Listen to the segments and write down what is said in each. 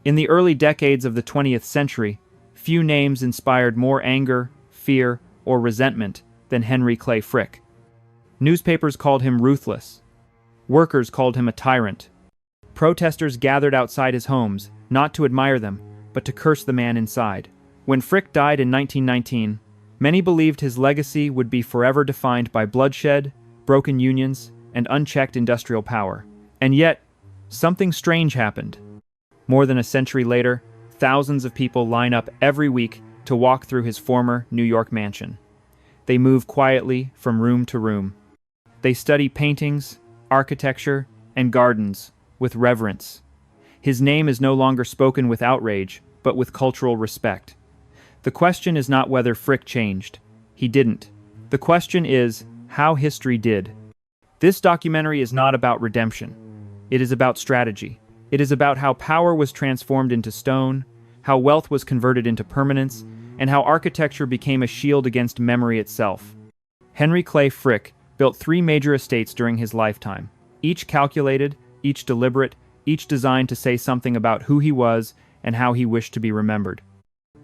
In the early decades of the 20th century, few names inspired more anger, fear, or resentment than Henry Clay Frick. Newspapers called him ruthless. Workers called him a tyrant. Protesters gathered outside his homes, not to admire them, but to curse the man inside. When Frick died in 1919, many believed his legacy would be forever defined by bloodshed, broken unions, and unchecked industrial power. And yet, something strange happened. More than a century later, thousands of people line up every week to walk through his former New York mansion. They move quietly from room to room. They study paintings, architecture, and gardens with reverence. His name is no longer spoken with outrage, but with cultural respect. The question is not whether Frick changed. He didn't. The question is how history did. This documentary is not about redemption. It is about strategy. It is about how power was transformed into stone, how wealth was converted into permanence, and how architecture became a shield against memory itself. Henry Clay Frick built 3 major estates during his lifetime, each calculated, each deliberate, each designed to say something about who he was and how he wished to be remembered.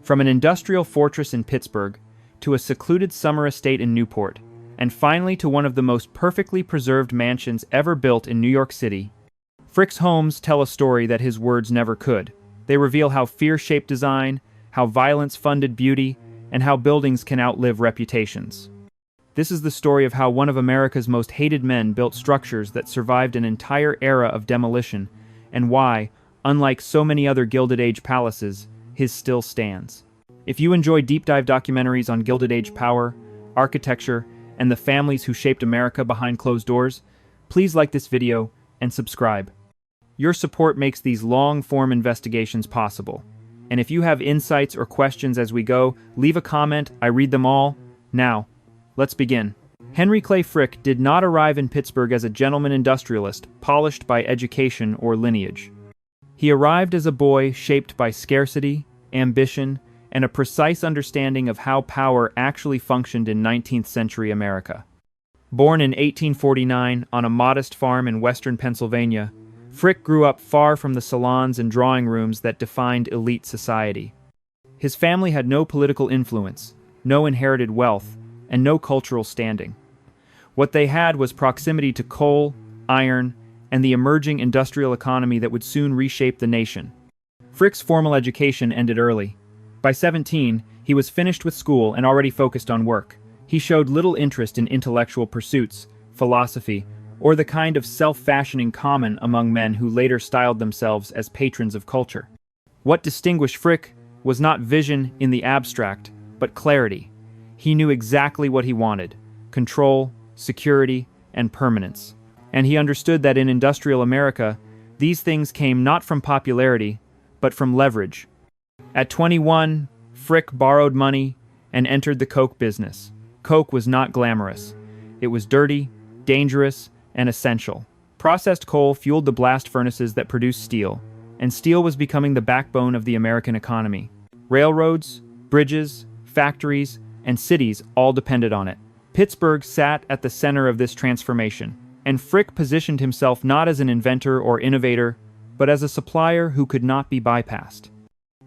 From an industrial fortress in Pittsburgh, to a secluded summer estate in Newport, and finally to one of the most perfectly preserved mansions ever built in New York City, Frick's homes tell a story that his words never could. They reveal how fear shaped design, how violence funded beauty, and how buildings can outlive reputations. This is the story of how one of America's most hated men built structures that survived an entire era of demolition, and why, unlike so many other Gilded Age palaces, his still stands. If you enjoy deep dive documentaries on Gilded Age power, architecture, and the families who shaped America behind closed doors, please like this video and subscribe. Your support makes these long-form investigations possible. And if you have insights or questions as we go, leave a comment. I read them all. Now, let's begin. Henry Clay Frick did not arrive in Pittsburgh as a gentleman industrialist, polished by education or lineage. He arrived as a boy shaped by scarcity, ambition, and a precise understanding of how power actually functioned in 19th century America. Born in 1849 on a modest farm in western Pennsylvania, Frick grew up far from the salons and drawing rooms that defined elite society. His family had no political influence, no inherited wealth, and no cultural standing. What they had was proximity to coal, iron, and the emerging industrial economy that would soon reshape the nation. Frick's formal education ended early. By 17, he was finished with school and already focused on work. He showed little interest in intellectual pursuits, philosophy, or the kind of self-fashioning common among men who later styled themselves as patrons of culture. What distinguished Frick was not vision in the abstract, but clarity. He knew exactly what he wanted: control, security, and permanence. And he understood that in industrial America, these things came not from popularity, but from leverage. At 21, Frick borrowed money and entered the coke business. Coke was not glamorous. It was dirty, dangerous, and essential. Processed coal fueled the blast furnaces that produced steel, and steel was becoming the backbone of the American economy. Railroads, bridges, factories, and cities all depended on it. Pittsburgh sat at the center of this transformation, and Frick positioned himself not as an inventor or innovator, but as a supplier who could not be bypassed.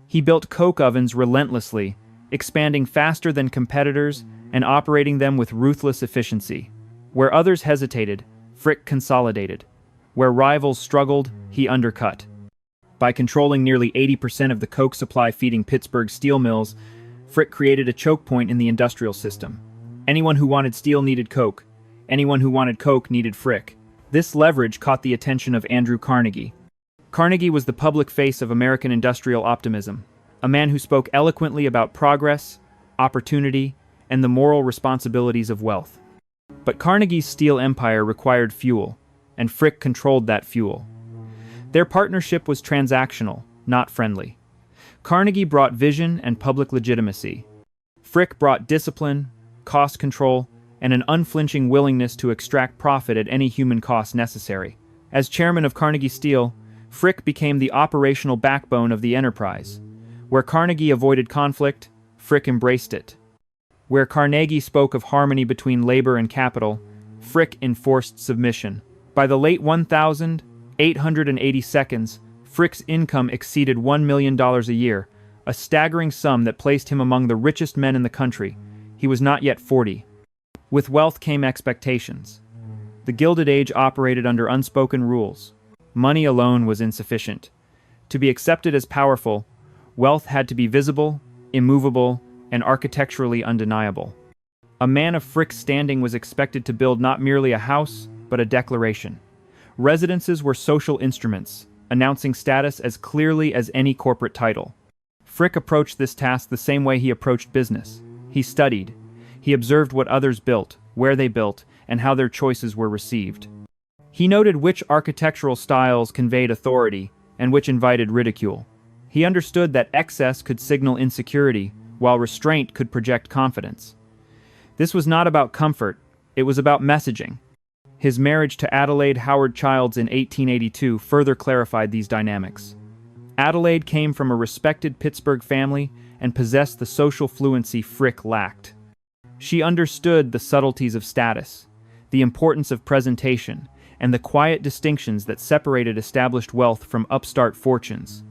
He built coke ovens relentlessly, expanding faster than competitors and operating them with ruthless efficiency. Where others hesitated, Frick consolidated. Where rivals struggled, he undercut. By controlling nearly 80% of the coke supply feeding Pittsburgh's steel mills, Frick created a choke point in the industrial system. Anyone who wanted steel needed coke. Anyone who wanted coke needed Frick. This leverage caught the attention of Andrew Carnegie. Carnegie was the public face of American industrial optimism, a man who spoke eloquently about progress, opportunity, and the moral responsibilities of wealth. But Carnegie's steel empire required fuel, and Frick controlled that fuel. Their partnership was transactional, not friendly. Carnegie brought vision and public legitimacy. Frick brought discipline, cost control, and an unflinching willingness to extract profit at any human cost necessary. As chairman of Carnegie Steel, Frick became the operational backbone of the enterprise. Where Carnegie avoided conflict, Frick embraced it. Where Carnegie spoke of harmony between labor and capital, Frick enforced submission. By the late 1880s, Frick's income exceeded $1 million a year, a staggering sum that placed him among the richest men in the country. He was not yet 40. With wealth came expectations. The Gilded Age operated under unspoken rules. Money alone was insufficient. To be accepted as powerful, wealth had to be visible, immovable, and architecturally undeniable. A man of Frick's standing was expected to build not merely a house, but a declaration. Residences were social instruments, announcing status as clearly as any corporate title. Frick approached this task the same way he approached business. He studied. He observed what others built, where they built, and how their choices were received. He noted which architectural styles conveyed authority and which invited ridicule. He understood that excess could signal insecurity, while restraint could project confidence. This was not about comfort, it was about messaging. His marriage to Adelaide Howard Childs in 1882 further clarified these dynamics. Adelaide came from a respected Pittsburgh family and possessed the social fluency Frick lacked. She understood the subtleties of status, the importance of presentation, and the quiet distinctions that separated established wealth from upstart fortunes.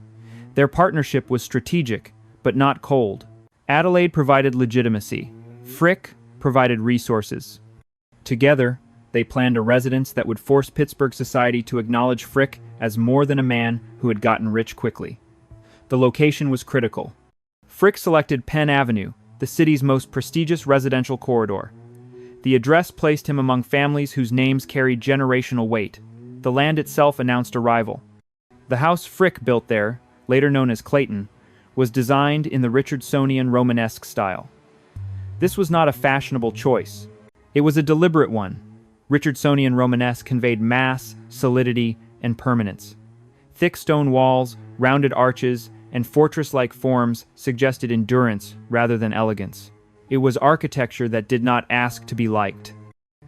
Their partnership was strategic, but not cold. Adelaide provided legitimacy. Frick provided resources. Together, they planned a residence that would force Pittsburgh society to acknowledge Frick as more than a man who had gotten rich quickly. The location was critical. Frick selected Penn Avenue, the city's most prestigious residential corridor. The address placed him among families whose names carried generational weight. The land itself announced arrival. The house Frick built there, later known as Clayton, was designed in the Richardsonian Romanesque style. This was not a fashionable choice. It was a deliberate one. Richardsonian Romanesque conveyed mass, solidity, and permanence. Thick stone walls, rounded arches, and fortress-like forms suggested endurance rather than elegance. It was architecture that did not ask to be liked.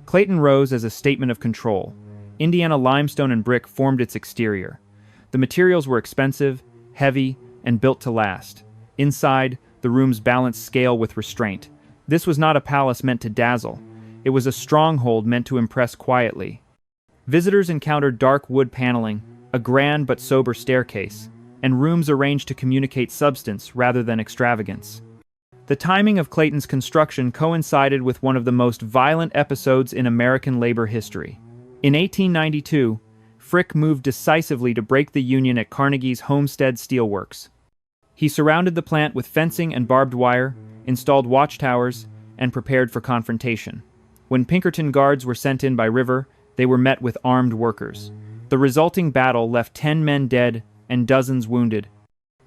Clayton rose as a statement of control. Indiana limestone and brick formed its exterior. The materials were expensive, heavy, and built to last. Inside, the rooms balanced scale with restraint. This was not a palace meant to dazzle. It was a stronghold meant to impress quietly. Visitors encountered dark wood paneling, a grand but sober staircase, and rooms arranged to communicate substance rather than extravagance. The timing of Clayton's construction coincided with one of the most violent episodes in American labor history. In 1892, Frick moved decisively to break the union at Carnegie's Homestead Steelworks. He surrounded the plant with fencing and barbed wire, installed watchtowers, and prepared for confrontation. When Pinkerton guards were sent in by river, they were met with armed workers. The resulting battle left 10 men dead and dozens wounded.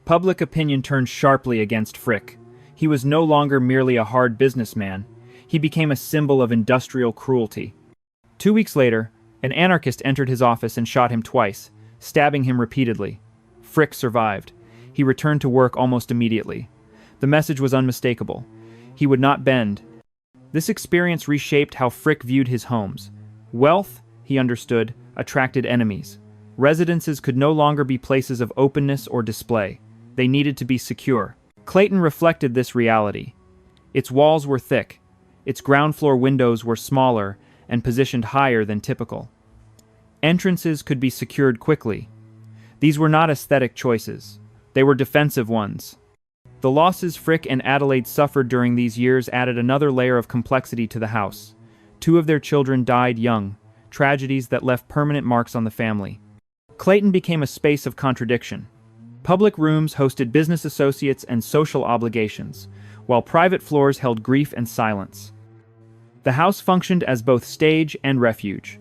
Public opinion turned sharply against Frick. He was no longer merely a hard businessman. He became a symbol of industrial cruelty. 2 weeks later, an anarchist entered his office and shot him twice, stabbing him repeatedly. Frick survived. He returned to work almost immediately. The message was unmistakable. He would not bend. This experience reshaped how Frick viewed his homes. Wealth, he understood, attracted enemies. Residences could no longer be places of openness or display. They needed to be secure. Clayton reflected this reality. Its walls were thick. Its ground floor windows were smaller and positioned higher than typical. Entrances could be secured quickly. These were not aesthetic choices. They were defensive ones. The losses Frick and Adelaide suffered during these years added another layer of complexity to the house. 2 of their children died young, tragedies that left permanent marks on the family. Clayton became a space of contradiction. Public rooms hosted business associates and social obligations, while private floors held grief and silence. The house functioned as both stage and refuge.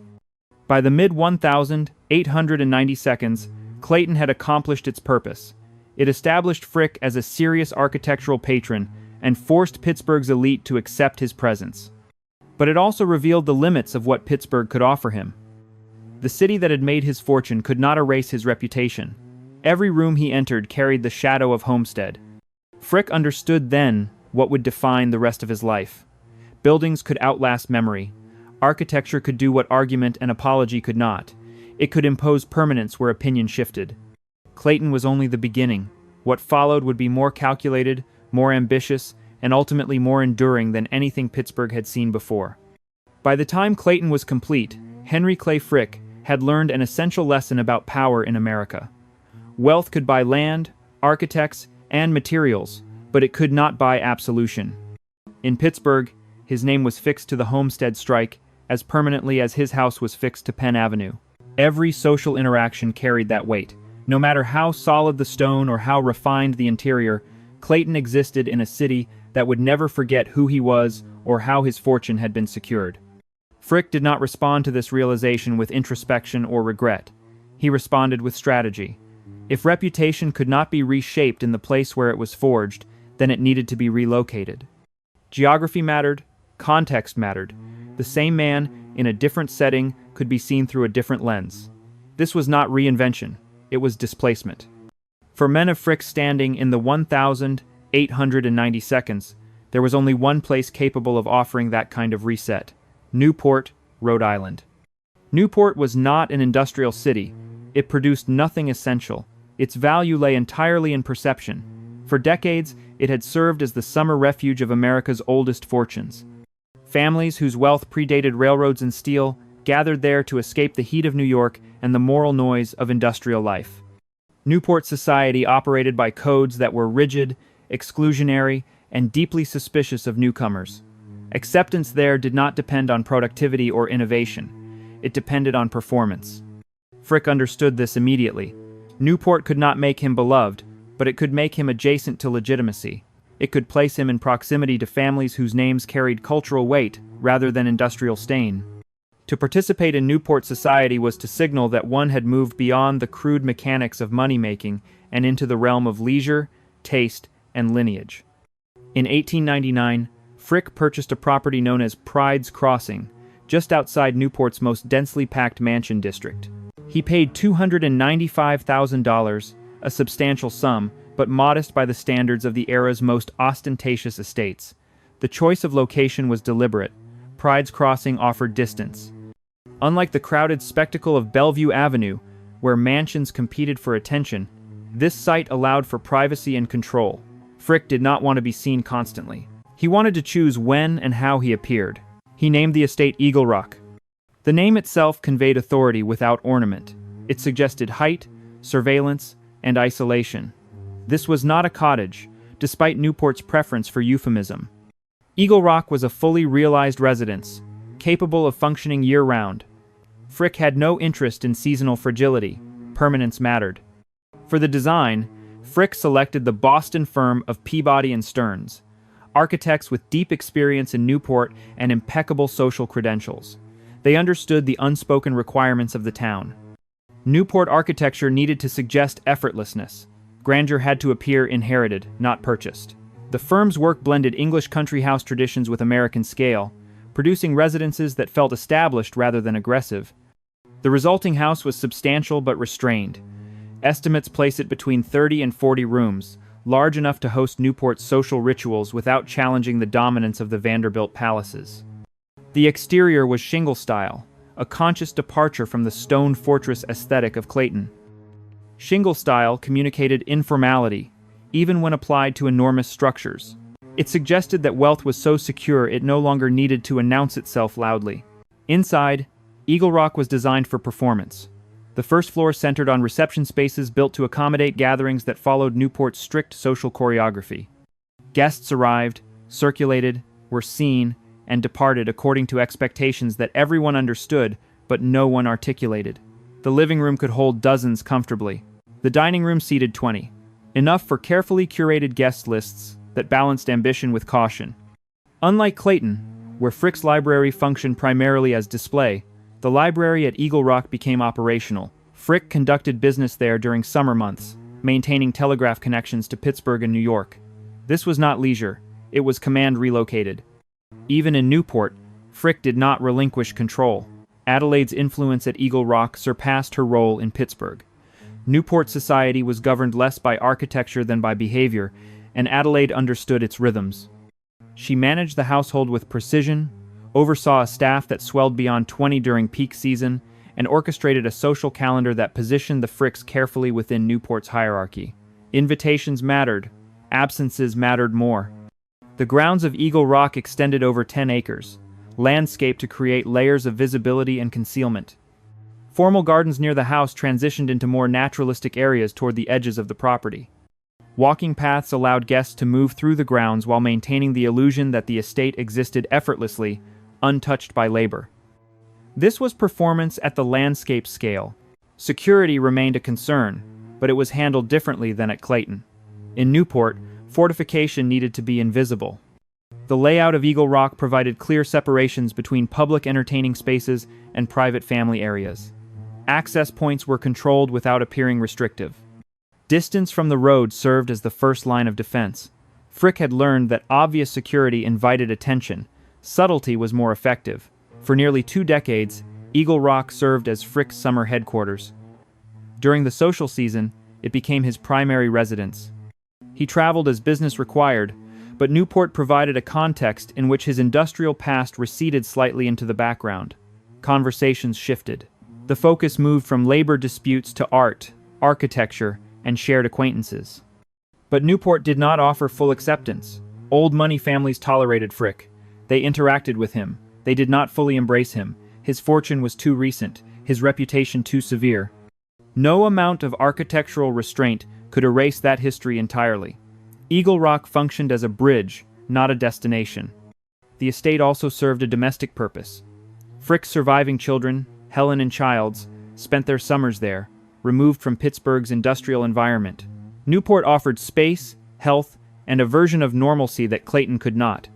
By the mid-1892s, Clayton had accomplished its purpose. It established Frick as a serious architectural patron and forced Pittsburgh's elite to accept his presence. But it also revealed the limits of what Pittsburgh could offer him. The city that had made his fortune could not erase his reputation. Every room he entered carried the shadow of Homestead. Frick understood then what would define the rest of his life. Buildings could outlast memory. Architecture could do what argument and apology could not. It could impose permanence where opinion shifted. Clayton was only the beginning. What followed would be more calculated, more ambitious, and ultimately more enduring than anything Pittsburgh had seen before. By the time Clayton was complete, Henry Clay Frick had learned an essential lesson about power in America. Wealth could buy land, architects, and materials, but it could not buy absolution. In Pittsburgh, his name was fixed to the Homestead Strike as permanently as his house was fixed to Penn Avenue. Every social interaction carried that weight. No matter how solid the stone or how refined the interior, Clayton existed in a city that would never forget who he was or how his fortune had been secured. Frick did not respond to this realization with introspection or regret. He responded with strategy. If reputation could not be reshaped in the place where it was forged, then it needed to be relocated. Geography mattered, context mattered. The same man, in a different setting, could be seen through a different lens. This was not reinvention, it was displacement. For men of Frick's standing in the 1,890 seconds, there was only one place capable of offering that kind of reset: Newport, Rhode Island. Newport was not an industrial city. It produced nothing essential. Its value lay entirely in perception. For decades, it had served as the summer refuge of America's oldest fortunes. Families whose wealth predated railroads and steel gathered there to escape the heat of New York and the moral noise of industrial life. Newport society operated by codes that were rigid, exclusionary, and deeply suspicious of newcomers. Acceptance there did not depend on productivity or innovation. It depended on performance. Frick understood this immediately. Newport could not make him beloved, but it could make him adjacent to legitimacy. It could place him in proximity to families whose names carried cultural weight rather than industrial stain. To participate in Newport society was to signal that one had moved beyond the crude mechanics of money-making and into the realm of leisure, taste, and lineage. In 1899, Frick purchased a property known as Pride's Crossing, just outside Newport's most densely packed mansion district. He paid $295,000, a substantial sum, but modest by the standards of the era's most ostentatious estates. The choice of location was deliberate. Pride's Crossing offered distance. Unlike the crowded spectacle of Bellevue Avenue, where mansions competed for attention, this site allowed for privacy and control. Frick did not want to be seen constantly. He wanted to choose when and how he appeared. He named the estate Eagle Rock. The name itself conveyed authority without ornament. It suggested height, surveillance, and isolation. This was not a cottage, despite Newport's preference for euphemism. Eagle Rock was a fully realized residence, capable of functioning year-round. Frick had no interest in seasonal fragility. Permanence mattered. For the design, Frick selected the Boston firm of Peabody and Stearns, architects with deep experience in Newport and impeccable social credentials. They understood the unspoken requirements of the town. Newport architecture needed to suggest effortlessness. Grandeur had to appear inherited, not purchased. The firm's work blended English country house traditions with American scale, producing residences that felt established rather than aggressive. The resulting house was substantial but restrained. Estimates place it between 30 and 40 rooms, large enough to host Newport's social rituals without challenging the dominance of the Vanderbilt palaces. The exterior was shingle style, a conscious departure from the stone fortress aesthetic of Clayton. Shingle style communicated informality, even when applied to enormous structures. It suggested that wealth was so secure it no longer needed to announce itself loudly. Inside, Eagle Rock was designed for performance. The first floor centered on reception spaces built to accommodate gatherings that followed Newport's strict social choreography. Guests arrived, circulated, were seen, and departed according to expectations that everyone understood, but no one articulated. The living room could hold dozens comfortably. The dining room seated 20. Enough for carefully curated guest lists that balanced ambition with caution. Unlike Clayton, where Frick's library functioned primarily as display, the library at Eagle Rock became operational. Frick conducted business there during summer months, maintaining telegraph connections to Pittsburgh and New York. This was not leisure, it was command relocated. Even in Newport, Frick did not relinquish control. Adelaide's influence at Eagle Rock surpassed her role in Pittsburgh. Newport society was governed less by architecture than by behavior, and Adelaide understood its rhythms. She managed the household with precision, oversaw a staff that swelled beyond 20 during peak season, and orchestrated a social calendar that positioned the Fricks carefully within Newport's hierarchy. Invitations mattered, absences mattered more. The grounds of Eagle Rock extended over 10 acres, landscaped to create layers of visibility and concealment. Formal gardens near the house transitioned into more naturalistic areas toward the edges of the property. Walking paths allowed guests to move through the grounds while maintaining the illusion that the estate existed effortlessly, untouched by labor. This was performance at the landscape scale. Security remained a concern, but it was handled differently than at Clayton. In Newport, fortification needed to be invisible. The layout of Eagle Rock provided clear separations between public entertaining spaces and private family areas. Access points were controlled without appearing restrictive. Distance from the road served as the first line of defense. Frick had learned that obvious security invited attention. Subtlety was more effective. For nearly 2 decades, Eagle Rock served as Frick's summer headquarters. During the social season, it became his primary residence. He traveled as business required, but Newport provided a context in which his industrial past receded slightly into the background. Conversations shifted. The focus moved from labor disputes to art, architecture, and shared acquaintances. But Newport did not offer full acceptance. Old money families tolerated Frick. They interacted with him. They did not fully embrace him. His fortune was too recent, his reputation too severe. No amount of architectural restraint could erase that history entirely. Eagle Rock functioned as a bridge, not a destination. The estate also served a domestic purpose. Frick's surviving children, Helen and Childs, spent their summers there, removed from Pittsburgh's industrial environment. Newport offered space, health, and a version of normalcy that Clayton could not.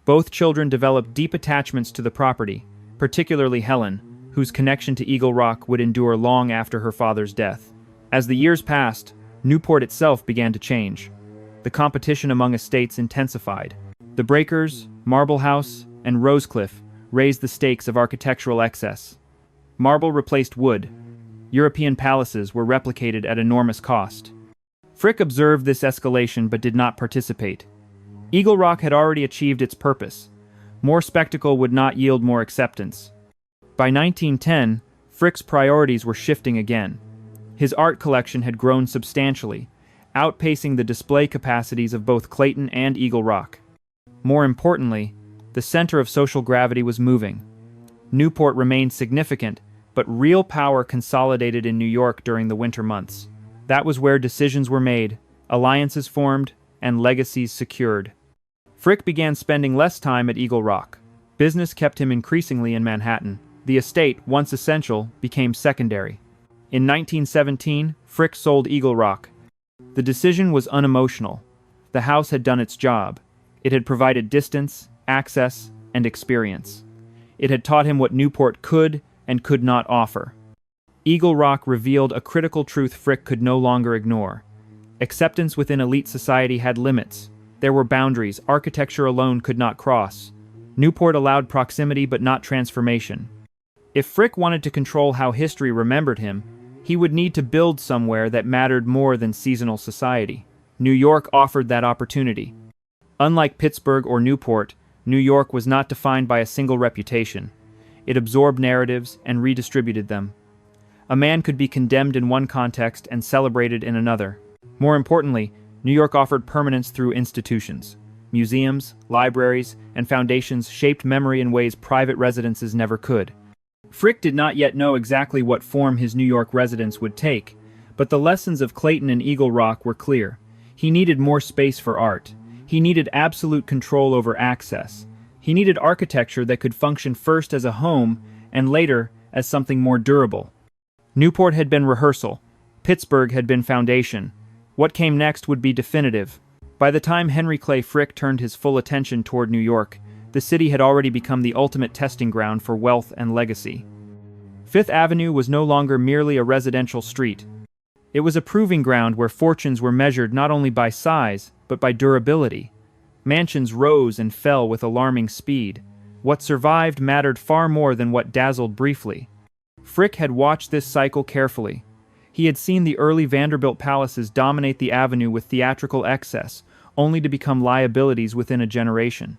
Both children developed deep attachments to the property, particularly Helen, whose connection to Eagle Rock would endure long after her father's death. As the years passed, Newport itself began to change. The competition among estates intensified. The Breakers, Marble House, and Rosecliff raised the stakes of architectural excess. Marble replaced wood. European palaces were replicated at enormous cost. Frick observed this escalation but did not participate. Eagle Rock had already achieved its purpose. More spectacle would not yield more acceptance. By 1910, Frick's priorities were shifting again. His art collection had grown substantially, outpacing the display capacities of both Clayton and Eagle Rock. More importantly, the center of social gravity was moving. Newport remained significant, but real power consolidated in New York during the winter months. That was where decisions were made, alliances formed, and legacies secured. Frick began spending less time at Eagle Rock. Business kept him increasingly in Manhattan. The estate, once essential, became secondary. In 1917, Frick sold Eagle Rock. The decision was unemotional. The house had done its job. It had provided distance, access, and experience. It had taught him what Newport could and could not offer. Eagle Rock revealed a critical truth Frick could no longer ignore. Acceptance within elite society had limits. There were boundaries architecture alone could not cross. Newport allowed proximity but not transformation. If Frick wanted to control how history remembered him, he would need to build somewhere that mattered more than seasonal society. New York offered that opportunity. Unlike Pittsburgh or Newport, New York was not defined by a single reputation. It absorbed narratives and redistributed them. A man could be condemned in one context and celebrated in another. More importantly, New York offered permanence through institutions. Museums, libraries, and foundations shaped memory in ways private residences never could. Frick did not yet know exactly what form his New York residence would take, but the lessons of Clayton and Eagle Rock were clear. He needed more space for art. He needed absolute control over access. He needed architecture that could function first as a home and later as something more durable. Newport had been rehearsal. Pittsburgh had been foundation. What came next would be definitive. By the time Henry Clay Frick turned his full attention toward New York, the city had already become the ultimate testing ground for wealth and legacy. Fifth Avenue was no longer merely a residential street. It was a proving ground where fortunes were measured not only by size, but by durability. Mansions rose and fell with alarming speed. What survived mattered far more than what dazzled briefly. Frick had watched this cycle carefully. He had seen the early Vanderbilt palaces dominate the avenue with theatrical excess, only to become liabilities within a generation.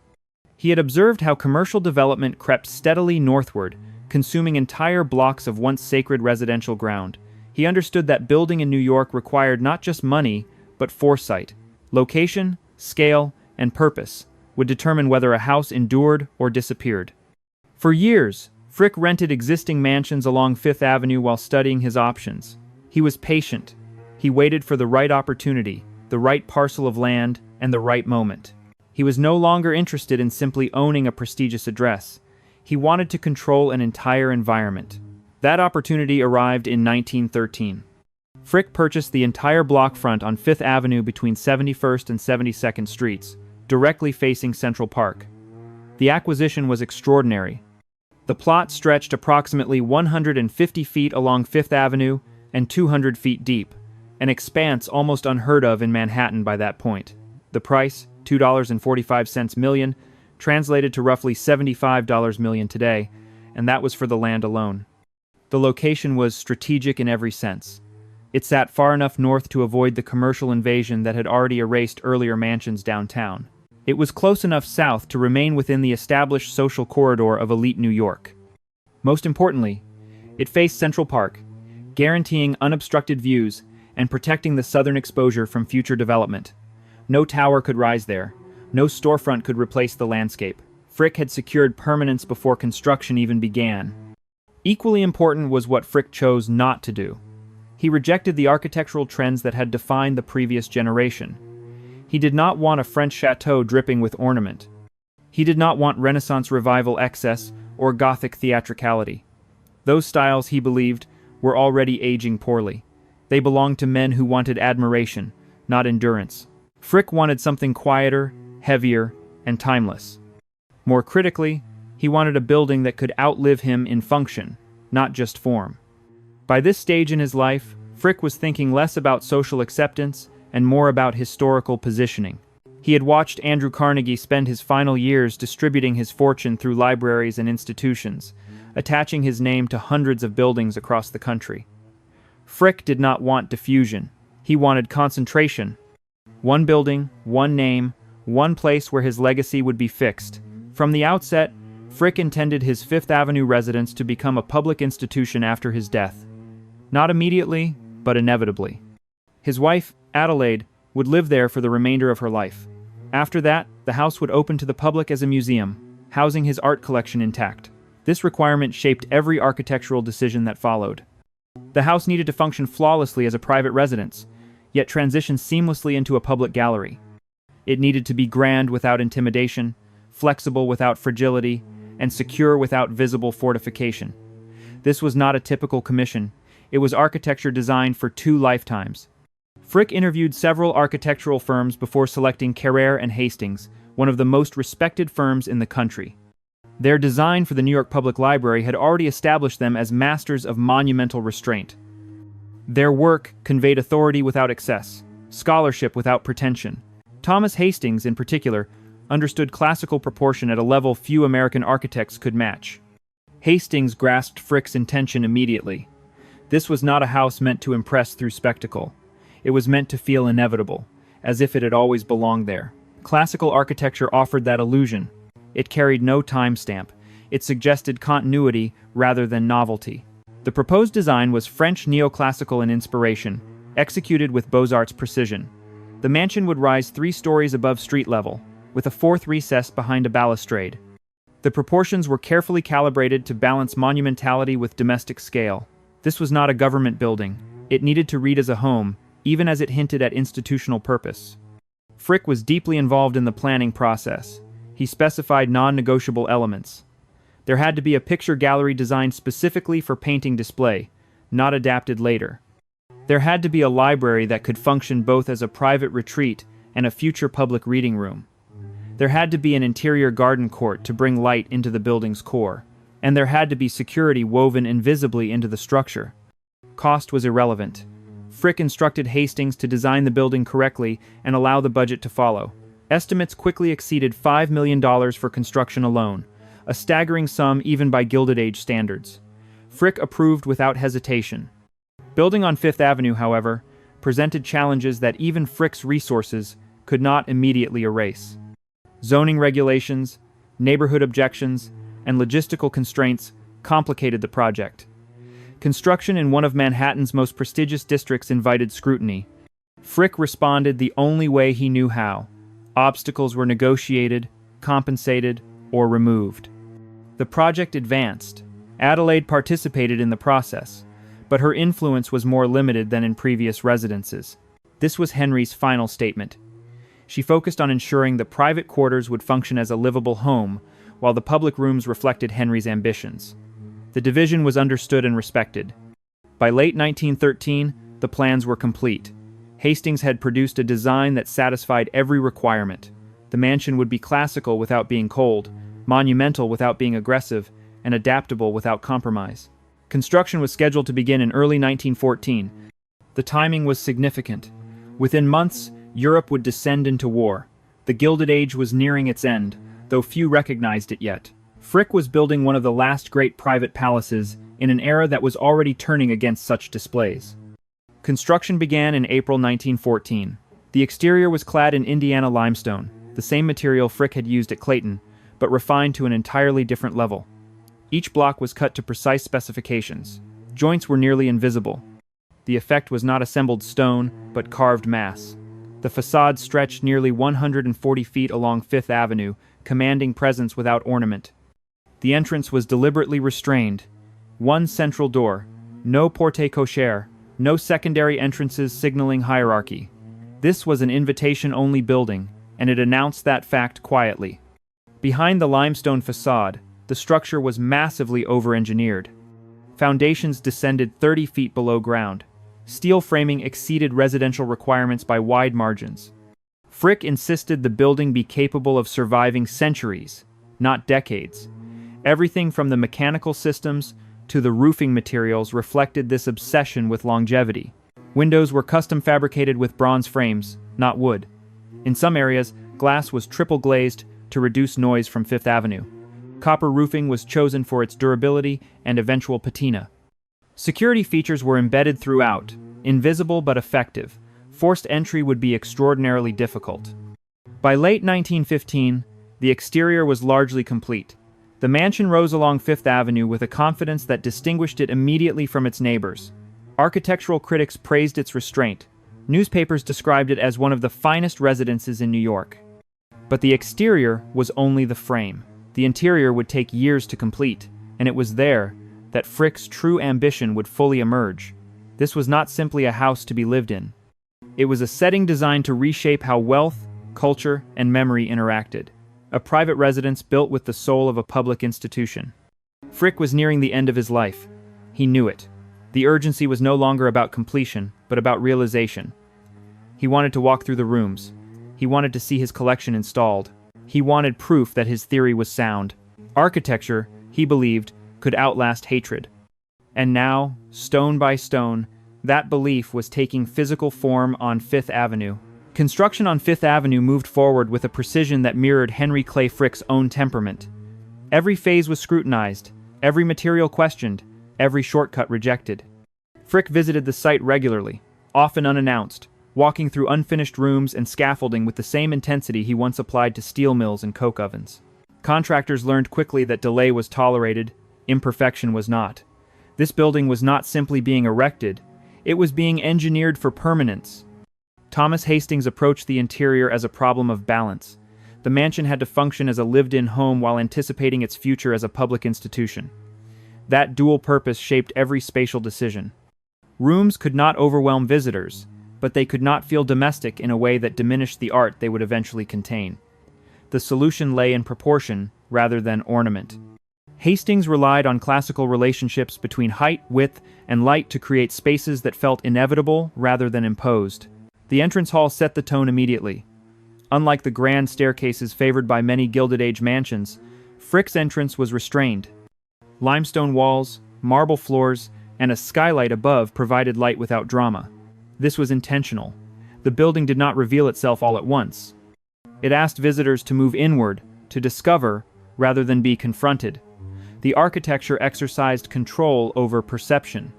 He had observed how commercial development crept steadily northward, consuming entire blocks of once sacred residential ground. He understood that building in New York required not just money, but foresight. Location, scale, and purpose would determine whether a house endured or disappeared. For years, Frick rented existing mansions along Fifth Avenue while studying his options. He was patient. He waited for the right opportunity, the right parcel of land, and the right moment. He was no longer interested in simply owning a prestigious address. He wanted to control an entire environment. That opportunity arrived in 1913. Frick purchased the entire block front on Fifth Avenue between 71st and 72nd Streets, directly facing Central Park. The acquisition was extraordinary. The plot stretched approximately 150 feet along Fifth Avenue and 200 feet deep, an expanse almost unheard of in Manhattan by that point. The price, $2.45 million, translated to roughly $75 million today, and that was for the land alone. The location was strategic in every sense. It sat far enough north to avoid the commercial invasion that had already erased earlier mansions downtown. It was close enough south to remain within the established social corridor of elite New York. Most importantly, it faced Central Park, guaranteeing unobstructed views and protecting the southern exposure from future development. No tower could rise there. No storefront could replace the landscape. Frick had secured permanence before construction even began. Equally important was what Frick chose not to do. He rejected the architectural trends that had defined the previous generation. He did not want a French chateau dripping with ornament. He did not want Renaissance revival excess or Gothic theatricality. Those styles, he believed, were already aging poorly. They belonged to men who wanted admiration, not endurance. Frick wanted something quieter, heavier, and timeless. More critically, he wanted a building that could outlive him in function, not just form. By this stage in his life, Frick was thinking less about social acceptance and more about historical positioning. He had watched Andrew Carnegie spend his final years distributing his fortune through libraries and institutions, attaching his name to hundreds of buildings across the country. Frick did not want diffusion. He wanted concentration. One building, one name, one place where his legacy would be fixed. From the outset, Frick intended his Fifth Avenue residence to become a public institution after his death. Not immediately, but inevitably. His wife, Adelaide, would live there for the remainder of her life. After that, the house would open to the public as a museum, housing his art collection intact. This requirement shaped every architectural decision that followed. The house needed to function flawlessly as a private residence, yet transition seamlessly into a public gallery. It needed to be grand without intimidation, flexible without fragility, and secure without visible fortification. This was not a typical commission. It was architecture designed for 2 lifetimes. Frick interviewed several architectural firms before selecting Carrere and Hastings, one of the most respected firms in the country. Their design for the New York Public Library had already established them as masters of monumental restraint. Their work conveyed authority without excess, scholarship without pretension. Thomas Hastings, in particular, understood classical proportion at a level few American architects could match. Hastings grasped Frick's intention immediately. This was not a house meant to impress through spectacle. It was meant to feel inevitable, as if it had always belonged there. Classical architecture offered that illusion. It carried no timestamp. It suggested continuity rather than novelty. The proposed design was French neoclassical in inspiration, executed with Beaux-Arts precision. The mansion would rise 3 stories above street level, with a 4th recess behind a balustrade. The proportions were carefully calibrated to balance monumentality with domestic scale. This was not a government building. It needed to read as a home, even as it hinted at institutional purpose. Frick was deeply involved in the planning process. He specified non-negotiable elements. There had to be a picture gallery designed specifically for painting display, not adapted later. There had to be a library that could function both as a private retreat and a future public reading room. There had to be an interior garden court to bring light into the building's core, and there had to be security woven invisibly into the structure. Cost was irrelevant. Frick instructed Hastings to design the building correctly and allow the budget to follow. Estimates quickly exceeded $5 million for construction alone, a staggering sum even by Gilded Age standards. Frick approved without hesitation. Building on Fifth Avenue, however, presented challenges that even Frick's resources could not immediately erase. Zoning regulations, neighborhood objections, and logistical constraints complicated the project. Construction in one of Manhattan's most prestigious districts invited scrutiny. Frick responded the only way he knew how. Obstacles were negotiated, compensated, or removed. The project advanced. Adelaide participated in the process, but her influence was more limited than in previous residences. This was Henry's final statement. She focused on ensuring the private quarters would function as a livable home, while the public rooms reflected Henry's ambitions. The division was understood and respected. By late 1913, the plans were complete. Hastings had produced a design that satisfied every requirement. The mansion would be classical without being cold, monumental without being aggressive, and adaptable without compromise. Construction was scheduled to begin in early 1914. The timing was significant. Within months, Europe would descend into war. The Gilded Age was nearing its end, though few recognized it yet. Frick was building one of the last great private palaces in an era that was already turning against such displays. Construction began in April 1914. The exterior was clad in Indiana limestone, the same material Frick had used at Clayton, but refined to an entirely different level. Each block was cut to precise specifications. Joints were nearly invisible. The effect was not assembled stone, but carved mass. The facade stretched nearly 140 feet along Fifth Avenue, commanding presence without ornament. The entrance was deliberately restrained. One central door, no porte cochere, no secondary entrances signaling hierarchy. This was an invitation-only building, and it announced that fact quietly. Behind the limestone facade, the structure was massively over-engineered. Foundations descended 30 feet below ground. Steel framing exceeded residential requirements by wide margins. Frick insisted the building be capable of surviving centuries, not decades. Everything from the mechanical systems to the roofing materials reflected this obsession with longevity. Windows were custom fabricated with bronze frames, not wood. In some areas, glass was triple glazed to reduce noise from Fifth Avenue. Copper roofing was chosen for its durability and eventual patina. Security features were embedded throughout, invisible but effective. Forced entry would be extraordinarily difficult. By late 1915, the exterior was largely complete. The mansion rose along Fifth Avenue with a confidence that distinguished it immediately from its neighbors. Architectural critics praised its restraint. Newspapers described it as one of the finest residences in New York. But the exterior was only the frame. The interior would take years to complete, and it was there that Frick's true ambition would fully emerge. This was not simply a house to be lived in. It was a setting designed to reshape how wealth, culture, and memory interacted. A private residence built with the soul of a public institution. Frick was nearing the end of his life. He knew it. The urgency was no longer about completion, but about realization. He wanted to walk through the rooms. He wanted to see his collection installed. He wanted proof that his theory was sound. Architecture, he believed, could outlast hatred. And now, stone by stone, that belief was taking physical form on Fifth Avenue. Construction on Fifth Avenue moved forward with a precision that mirrored Henry Clay Frick's own temperament. Every phase was scrutinized, every material questioned, every shortcut rejected. Frick visited the site regularly, often unannounced, walking through unfinished rooms and scaffolding with the same intensity he once applied to steel mills and coke ovens. Contractors learned quickly that delay was tolerated, imperfection was not. This building was not simply being erected, it was being engineered for permanence. Thomas Hastings approached the interior as a problem of balance. The mansion had to function as a lived-in home while anticipating its future as a public institution. That dual purpose shaped every spatial decision. Rooms could not overwhelm visitors, but they could not feel domestic in a way that diminished the art they would eventually contain. The solution lay in proportion rather than ornament. Hastings relied on classical relationships between height, width, and light to create spaces that felt inevitable rather than imposed. The entrance hall set the tone immediately. Unlike the grand staircases favored by many Gilded Age mansions, Frick's entrance was restrained. Limestone walls, marble floors, and a skylight above provided light without drama. This was intentional. The building did not reveal itself all at once. It asked visitors to move inward, to discover, rather than be confronted. The architecture exercised control over perception.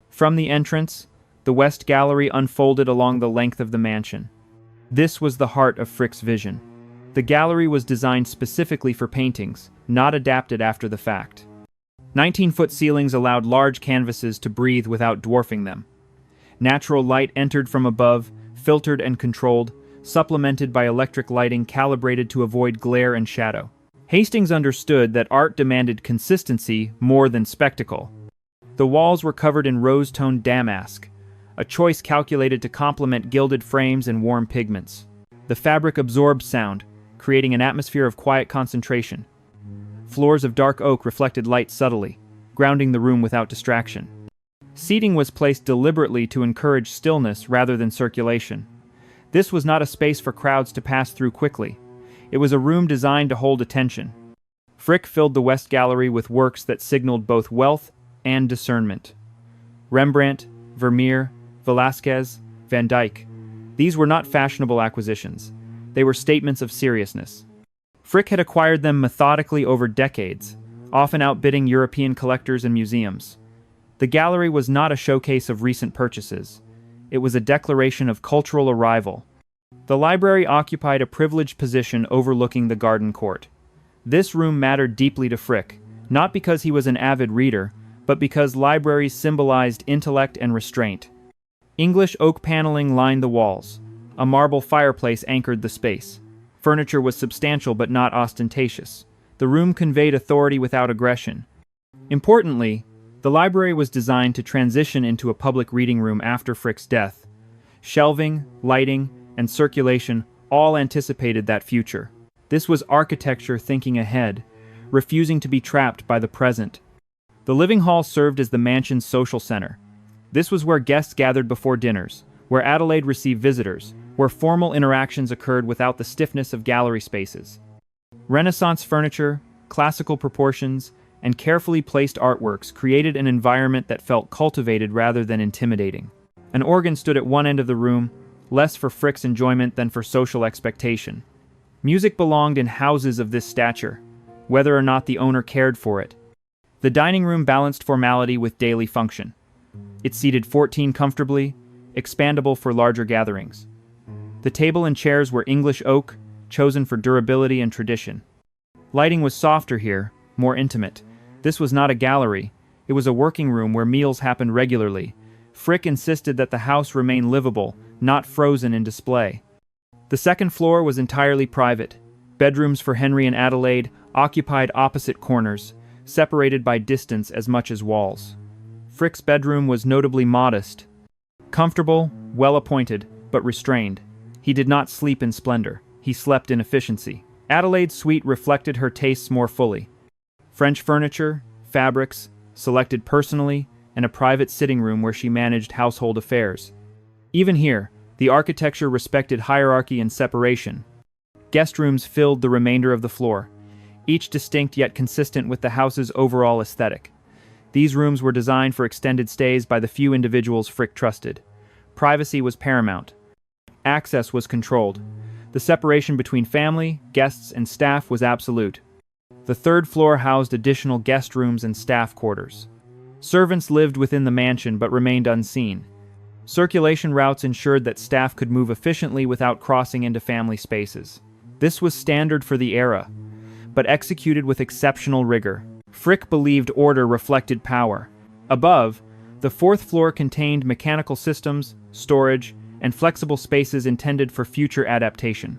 From the entrance, the West Gallery unfolded along the length of the mansion. This was the heart of Frick's vision. The gallery was designed specifically for paintings, not adapted after the fact. 19-foot ceilings allowed large canvases to breathe without dwarfing them. Natural light entered from above, filtered and controlled, supplemented by electric lighting calibrated to avoid glare and shadow. Hastings understood that art demanded consistency more than spectacle. The walls were covered in rose-toned damask, a choice calculated to complement gilded frames and warm pigments. The fabric absorbed sound, creating an atmosphere of quiet concentration. Floors of dark oak reflected light subtly, grounding the room without distraction. Seating was placed deliberately to encourage stillness rather than circulation. This was not a space for crowds to pass through quickly. It was a room designed to hold attention. Frick filled the West Gallery with works that signaled both wealth and discernment. Rembrandt, Vermeer, Velázquez, Van Dyck. These were not fashionable acquisitions. They were statements of seriousness. Frick had acquired them methodically over decades, often outbidding European collectors and museums. The gallery was not a showcase of recent purchases. It was a declaration of cultural arrival. The library occupied a privileged position overlooking the garden court. This room mattered deeply to Frick, not because he was an avid reader, but because libraries symbolized intellect and restraint. English oak paneling lined the walls. A marble fireplace anchored the space. Furniture was substantial but not ostentatious. The room conveyed authority without aggression. Importantly, the library was designed to transition into a public reading room after Frick's death. Shelving, lighting, and circulation all anticipated that future. This was architecture thinking ahead, refusing to be trapped by the present. The living hall served as the mansion's social center. This was where guests gathered before dinners, where Adelaide received visitors, where formal interactions occurred without the stiffness of gallery spaces. Renaissance furniture, classical proportions, and carefully placed artworks created an environment that felt cultivated rather than intimidating. An organ stood at one end of the room, less for Frick's enjoyment than for social expectation. Music belonged in houses of this stature, whether or not the owner cared for it. The dining room balanced formality with daily function. It seated 14 comfortably, expandable for larger gatherings. The table and chairs were English oak, chosen for durability and tradition. Lighting was softer here, more intimate. This was not a gallery. It was a working room where meals happened regularly. Frick insisted that the house remain livable, not frozen in display. The second floor was entirely private. Bedrooms for Henry and Adelaide occupied opposite corners, separated by distance as much as walls. Frick's bedroom was notably modest. Comfortable, well-appointed, but restrained. He did not sleep in splendor. He slept in efficiency. Adelaide's suite reflected her tastes more fully. French furniture, fabrics, selected personally, and a private sitting room where she managed household affairs. Even here, the architecture respected hierarchy and separation. Guest rooms filled the remainder of the floor, each distinct yet consistent with the house's overall aesthetic. These rooms were designed for extended stays by the few individuals Frick trusted. Privacy was paramount. Access was controlled. The separation between family, guests, and staff was absolute. The third floor housed additional guest rooms and staff quarters. Servants lived within the mansion but remained unseen. Circulation routes ensured that staff could move efficiently without crossing into family spaces. This was standard for the era, but executed with exceptional rigor. Frick believed order reflected power. Above, the fourth floor contained mechanical systems, storage, and flexible spaces intended for future adaptation.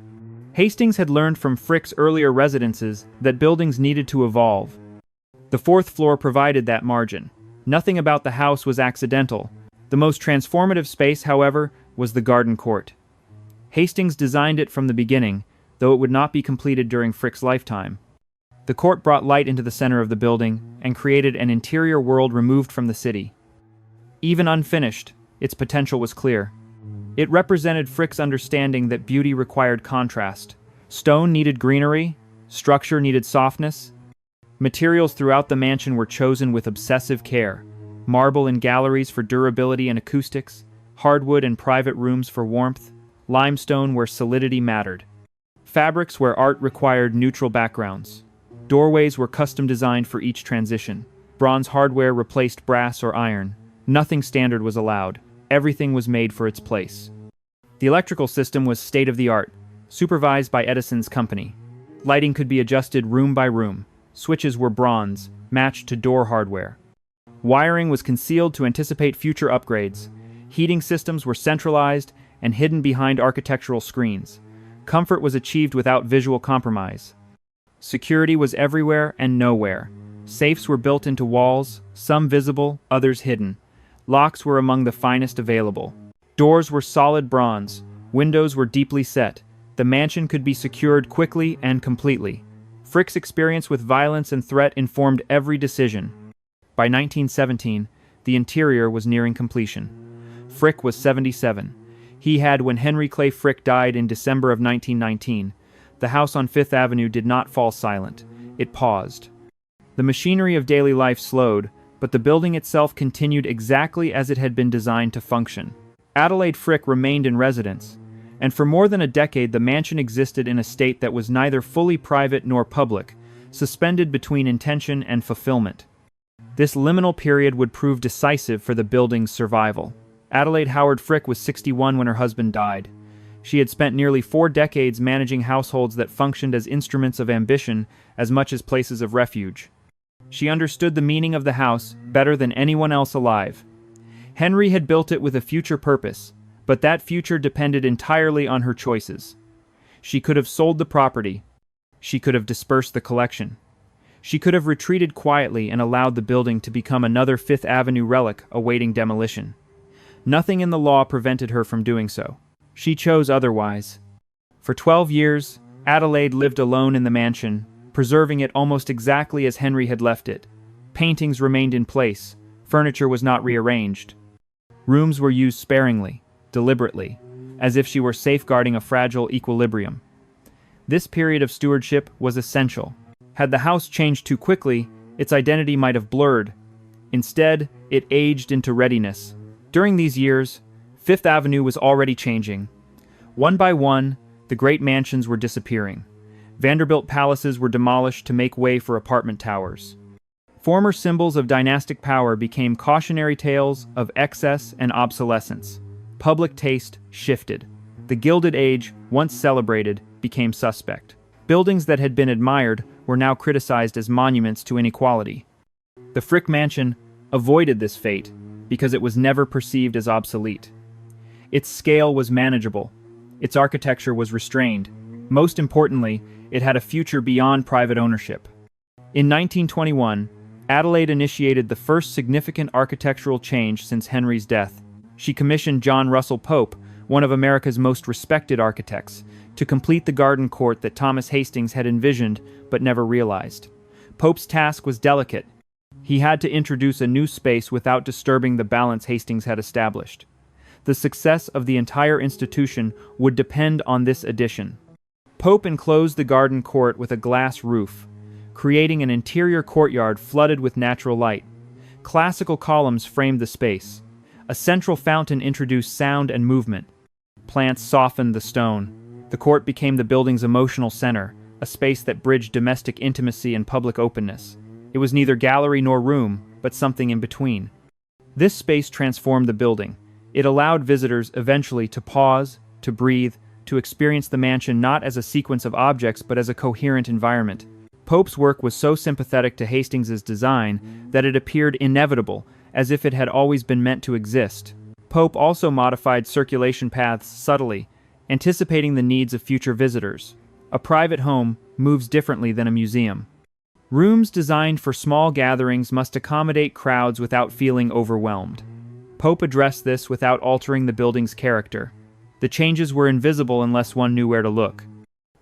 Hastings had learned from Frick's earlier residences that buildings needed to evolve. The fourth floor provided that margin. Nothing about the house was accidental. The most transformative space, however, was the garden court. Hastings designed it from the beginning, though it would not be completed during Frick's lifetime. The court brought light into the center of the building and created an interior world removed from the city. Even unfinished, its potential was clear. It represented Frick's understanding that beauty required contrast. Stone needed greenery, structure needed softness. Materials throughout the mansion were chosen with obsessive care. Marble in galleries for durability and acoustics, hardwood in private rooms for warmth, limestone where solidity mattered. Fabrics where art required neutral backgrounds. Doorways were custom designed for each transition. Bronze hardware replaced brass or iron. Nothing standard was allowed. Everything was made for its place. The electrical system was state-of-the-art, supervised by Edison's company. Lighting could be adjusted room by room. Switches were bronze, matched to door hardware. Wiring was concealed to anticipate future upgrades. Heating systems were centralized and hidden behind architectural screens. Comfort was achieved without visual compromise. Security was everywhere and nowhere. Safes were built into walls, some visible, others hidden. Locks were among the finest available. Doors were solid bronze. Windows were deeply set. The mansion could be secured quickly and completely. Frick's experience with violence and threat informed every decision. By 1917, the interior was nearing completion. Frick was 77. He had when Henry Clay Frick died in December of 1919. The house on Fifth Avenue did not fall silent. It paused. The machinery of daily life slowed, but the building itself continued exactly as it had been designed to function. Adelaide Frick remained in residence, and for more than a decade the mansion existed in a state that was neither fully private nor public, suspended between intention and fulfillment. This liminal period would prove decisive for the building's survival. Adelaide Howard Frick was 61 when her husband died. She had spent nearly 4 decades managing households that functioned as instruments of ambition as much as places of refuge. She understood the meaning of the house better than anyone else alive. Henry had built it with a future purpose, but that future depended entirely on her choices. She could have sold the property. She could have dispersed the collection. She could have retreated quietly and allowed the building to become another Fifth Avenue relic awaiting demolition. Nothing in the law prevented her from doing so. She chose otherwise. For 12 years, Adelaide lived alone in the mansion, preserving it almost exactly as Henry had left it. Paintings remained in place. Furniture was not rearranged. Rooms were used sparingly, deliberately, as if she were safeguarding a fragile equilibrium. This period of stewardship was essential. Had the house changed too quickly, its identity might have blurred. Instead, it aged into readiness. During these years, Fifth Avenue was already changing. One by one, the great mansions were disappearing. Vanderbilt palaces were demolished to make way for apartment towers. Former symbols of dynastic power became cautionary tales of excess and obsolescence. Public taste shifted. The Gilded Age, once celebrated, became suspect. Buildings that had been admired were now criticized as monuments to inequality. The Frick Mansion avoided this fate because it was never perceived as obsolete. Its scale was manageable. Its architecture was restrained. Most importantly, it had a future beyond private ownership. In 1921, Adelaide initiated the first significant architectural change since Henry's death. She commissioned John Russell Pope, one of America's most respected architects, to complete the garden court that Thomas Hastings had envisioned but never realized. Pope's task was delicate. He had to introduce a new space without disturbing the balance Hastings had established. The success of the entire institution would depend on this addition. Pope enclosed the garden court with a glass roof, creating an interior courtyard flooded with natural light. Classical columns framed the space. A central fountain introduced sound and movement. Plants softened the stone. The court became the building's emotional center, a space that bridged domestic intimacy and public openness. It was neither gallery nor room, but something in between. This space transformed the building. It allowed visitors eventually to pause, to breathe, to experience the mansion not as a sequence of objects but as a coherent environment. Pope's work was so sympathetic to Hastings's design that it appeared inevitable, as if it had always been meant to exist. Pope also modified circulation paths subtly, anticipating the needs of future visitors. A private home moves differently than a museum. Rooms designed for small gatherings must accommodate crowds without feeling overwhelmed. Pope addressed this without altering the building's character. The changes were invisible unless one knew where to look.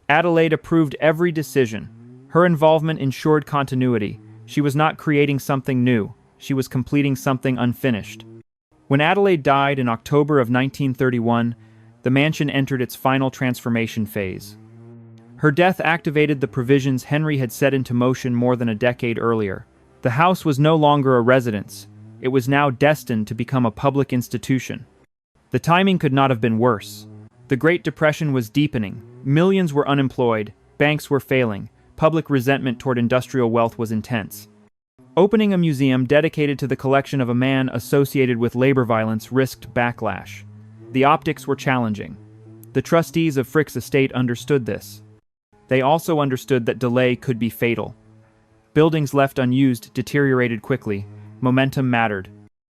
Adelaide approved every decision. Her involvement ensured continuity. She was not creating something new. She was completing something unfinished. When Adelaide died in October of 1931, the mansion entered its final transformation phase. Her death activated the provisions Henry had set into motion more than a decade earlier. The house was no longer a residence. It was now destined to become a public institution. The timing could not have been worse. The Great Depression was deepening. Millions were unemployed. Banks were failing. Public resentment toward industrial wealth was intense. Opening a museum dedicated to the collection of a man associated with labor violence risked backlash. The optics were challenging. The trustees of Frick's estate understood this. They also understood that delay could be fatal. Buildings left unused deteriorated quickly. Momentum mattered.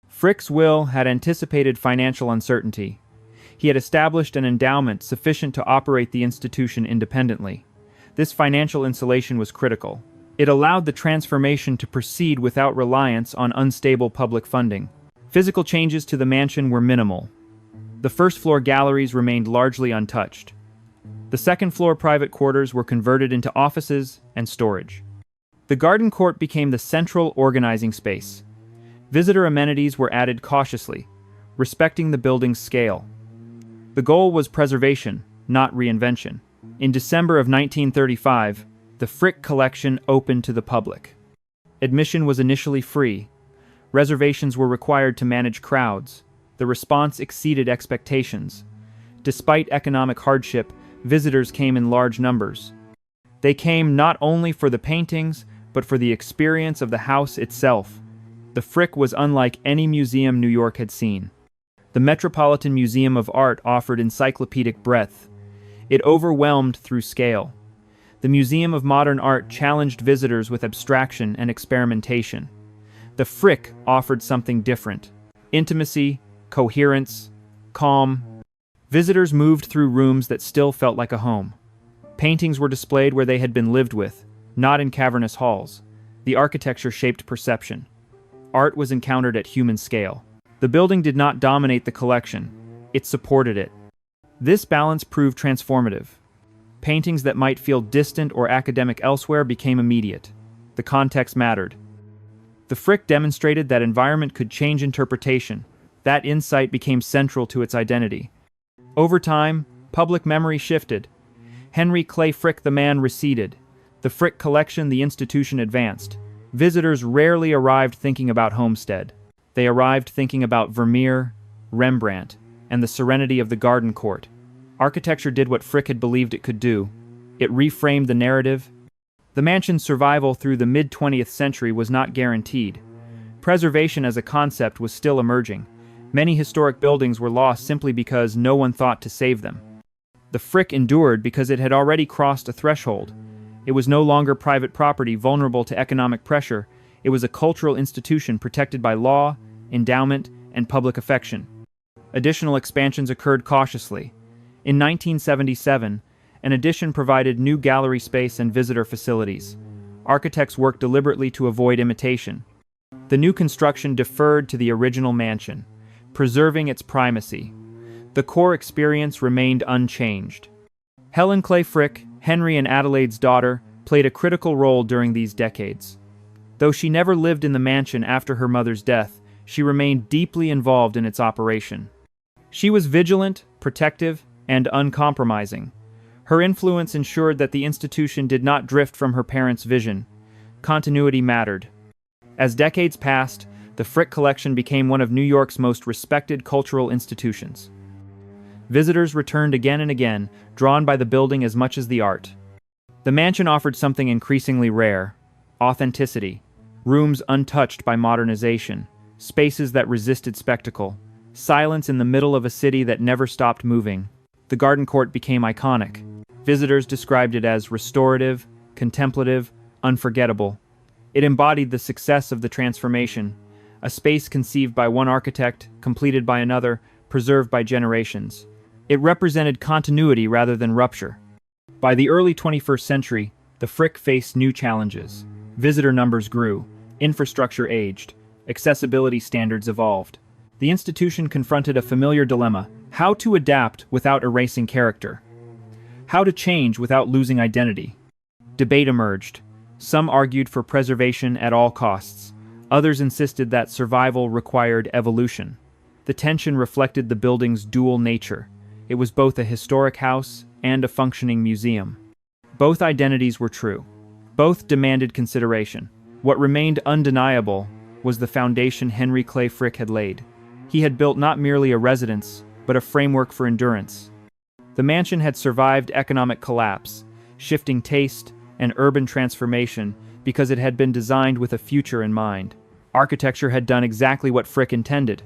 Frick's will had anticipated financial uncertainty. He had established an endowment sufficient to operate the institution independently. This financial insulation was critical. It allowed the transformation to proceed without reliance on unstable public funding. Physical changes to the mansion were minimal. The first-floor galleries remained largely untouched. The second-floor private quarters were converted into offices and storage. The garden court became the central organizing space. Visitor amenities were added cautiously, respecting the building's scale. The goal was preservation, not reinvention. In December of 1935, the Frick collection opened to the public. Admission was initially free. Reservations were required to manage crowds. The response exceeded expectations. Despite economic hardship, visitors came in large numbers. They came not only for the paintings, but for the experience of the house itself. The Frick was unlike any museum New York had seen. The Metropolitan Museum of Art offered encyclopedic breadth. It overwhelmed through scale. The Museum of Modern Art challenged visitors with abstraction and experimentation. The Frick offered something different: intimacy, coherence, calm. Visitors moved through rooms that still felt like a home. Paintings were displayed where they had been lived with, not in cavernous halls. The architecture shaped perception. Art was encountered at human scale. The building did not dominate the collection. It supported it. This balance proved transformative. Paintings that might feel distant or academic elsewhere became immediate. The context mattered. The Frick demonstrated that environment could change interpretation. That insight became central to its identity. Over time, public memory shifted. Henry Clay Frick the man receded. The Frick collection, the institution, advanced. Visitors rarely arrived thinking about Homestead. They arrived thinking about Vermeer, Rembrandt, and the serenity of the garden court. Architecture did what Frick had believed it could do. It reframed the narrative. The mansion's survival through the mid-20th century was not guaranteed. Preservation as a concept was still emerging. Many historic buildings were lost simply because no one thought to save them. The Frick endured because it had already crossed a threshold. It was no longer private property vulnerable to economic pressure. It was a cultural institution protected by law, endowment, and public affection. Additional expansions occurred cautiously. In 1977, an addition provided new gallery space and visitor facilities. Architects worked deliberately to avoid imitation. The new construction deferred to the original mansion, preserving its primacy. The core experience remained unchanged. Helen Clay Frick, Henry and Adelaide's daughter, played a critical role during these decades. Though she never lived in the mansion after her mother's death, she remained deeply involved in its operation. She was vigilant, protective, and uncompromising. Her influence ensured that the institution did not drift from her parents' vision. Continuity mattered. As decades passed, the Frick collection became one of New York's most respected cultural institutions. Visitors returned again and again, drawn by the building as much as the art. The mansion offered something increasingly rare: authenticity. Rooms untouched by modernization, spaces that resisted spectacle, silence in the middle of a city that never stopped moving. The garden court became iconic. Visitors described it as restorative, contemplative, unforgettable. It embodied the success of the transformation, a space conceived by one architect, completed by another, preserved by generations. It represented continuity rather than rupture. By the early 21st century, the Frick faced new challenges. Visitor numbers grew, infrastructure aged, accessibility standards evolved. The institution confronted a familiar dilemma: how to adapt without erasing character. How to change without losing identity. Debate emerged. Some argued for preservation at all costs. Others insisted that survival required evolution. The tension reflected the building's dual nature. It was both a historic house and a functioning museum. Both identities were true. Both demanded consideration. What remained undeniable was the foundation Henry Clay Frick had laid. He had built not merely a residence, but a framework for endurance. The mansion had survived economic collapse, shifting taste, and urban transformation because it had been designed with a future in mind. Architecture had done exactly what Frick intended.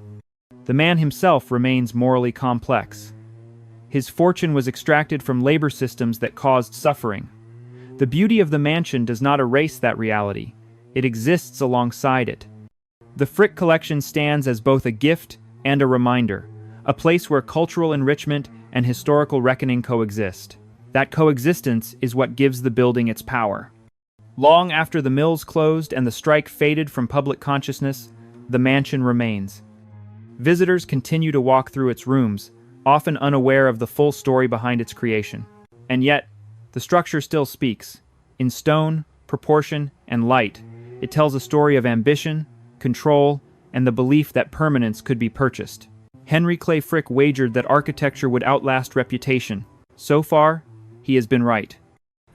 The man himself remains morally complex. His fortune was extracted from labor systems that caused suffering. The beauty of the mansion does not erase that reality. It exists alongside it. The Frick collection stands as both a gift and a reminder, a place where cultural enrichment and historical reckoning coexist. That coexistence is what gives the building its power. Long after the mills closed and the strike faded from public consciousness, the mansion remains. Visitors continue to walk through its rooms, often unaware of the full story behind its creation. And yet, the structure still speaks. In stone, proportion, and light, it tells a story of ambition, control, and the belief that permanence could be purchased. Henry Clay Frick wagered that architecture would outlast reputation. So far, he has been right.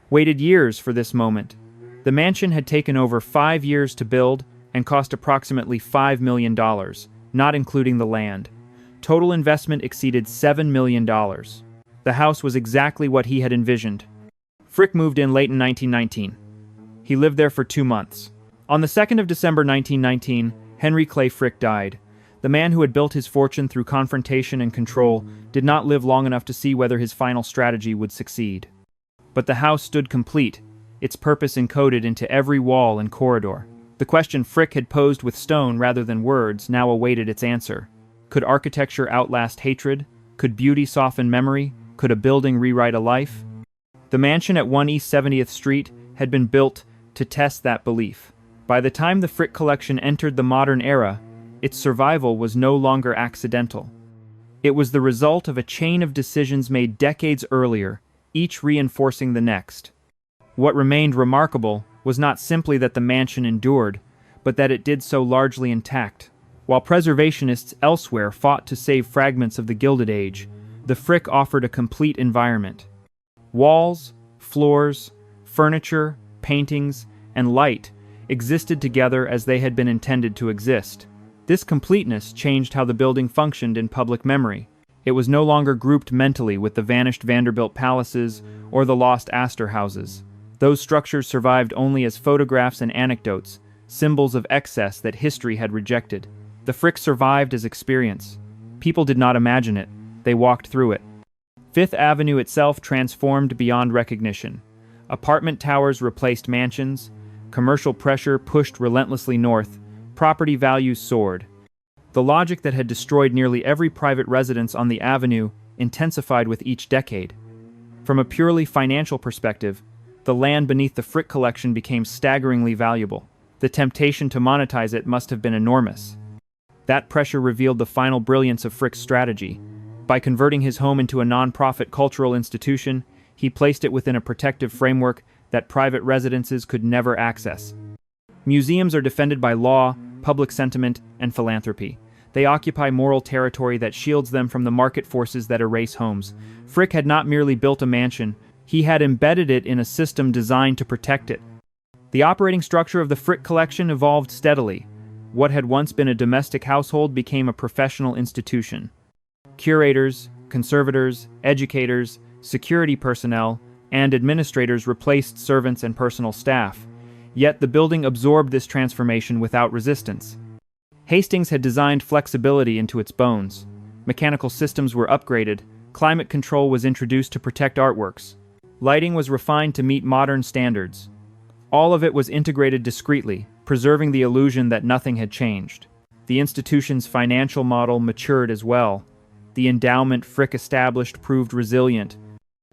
Waited years for this moment. The mansion had taken over 5 years to build and cost approximately $5 million, not including the land. Total investment exceeded $7 million. The house was exactly what he had envisioned. Frick moved in late in 1919. He lived there for 2 months. On the 2nd of December 1919, Henry Clay Frick died. The man who had built his fortune through confrontation and control did not live long enough to see whether his final strategy would succeed. But the house stood complete, its purpose encoded into every wall and corridor. The question Frick had posed with stone rather than words now awaited its answer. Could architecture outlast hatred? Could beauty soften memory? Could a building rewrite a life? The mansion at 1 East 70th Street had been built to test that belief. By the time the Frick collection entered the modern era, its survival was no longer accidental. It was the result of a chain of decisions made decades earlier, each reinforcing the next. What remained remarkable was not simply that the mansion endured, but that it did so largely intact. While preservationists elsewhere fought to save fragments of the Gilded Age, the Frick offered a complete environment. Walls, floors, furniture, paintings, and light existed together as they had been intended to exist. This completeness changed how the building functioned in public memory. It was no longer grouped mentally with the vanished Vanderbilt palaces or the lost Astor houses. Those structures survived only as photographs and anecdotes, symbols of excess that history had rejected. The Frick survived as experience. People did not imagine it, they walked through it. Fifth Avenue itself transformed beyond recognition. Apartment towers replaced mansions, commercial pressure pushed relentlessly north, property values soared. The logic that had destroyed nearly every private residence on the avenue intensified with each decade. From a purely financial perspective, the land beneath the Frick collection became staggeringly valuable. The temptation to monetize it must have been enormous. That pressure revealed the final brilliance of Frick's strategy. By converting his home into a non-profit cultural institution, he placed it within a protective framework that private residences could never access. Museums are defended by law, public sentiment, and philanthropy. They occupy moral territory that shields them from the market forces that erase homes. Frick had not merely built a mansion, he had embedded it in a system designed to protect it. The operating structure of the Frick collection evolved steadily. What had once been a domestic household became a professional institution. Curators, conservators, educators, security personnel, and administrators replaced servants and personal staff. Yet the building absorbed this transformation without resistance. Hastings had designed flexibility into its bones. Mechanical systems were upgraded, climate control was introduced to protect artworks. Lighting was refined to meet modern standards. All of it was integrated discreetly, preserving the illusion that nothing had changed. The institution's financial model matured as well. The endowment Frick established proved resilient.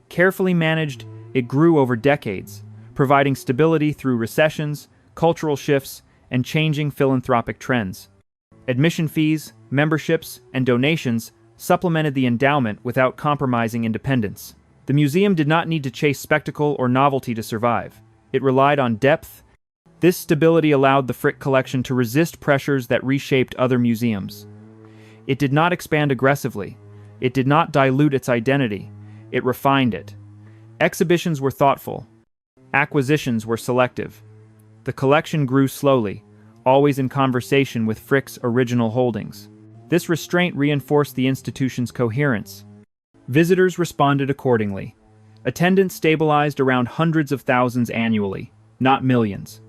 Carefully managed, it grew over decades, providing stability through recessions, cultural shifts, and changing philanthropic trends. Admission fees, memberships, and donations supplemented the endowment without compromising independence. The museum did not need to chase spectacle or novelty to survive. It relied on depth. This stability allowed the Frick collection to resist pressures that reshaped other museums. It did not expand aggressively. It did not dilute its identity. It refined it. Exhibitions were thoughtful. Acquisitions were selective. The collection grew slowly, always in conversation with Frick's original holdings. This restraint reinforced the institution's coherence. Visitors responded accordingly. Attendance stabilized around hundreds of thousands annually, not millions.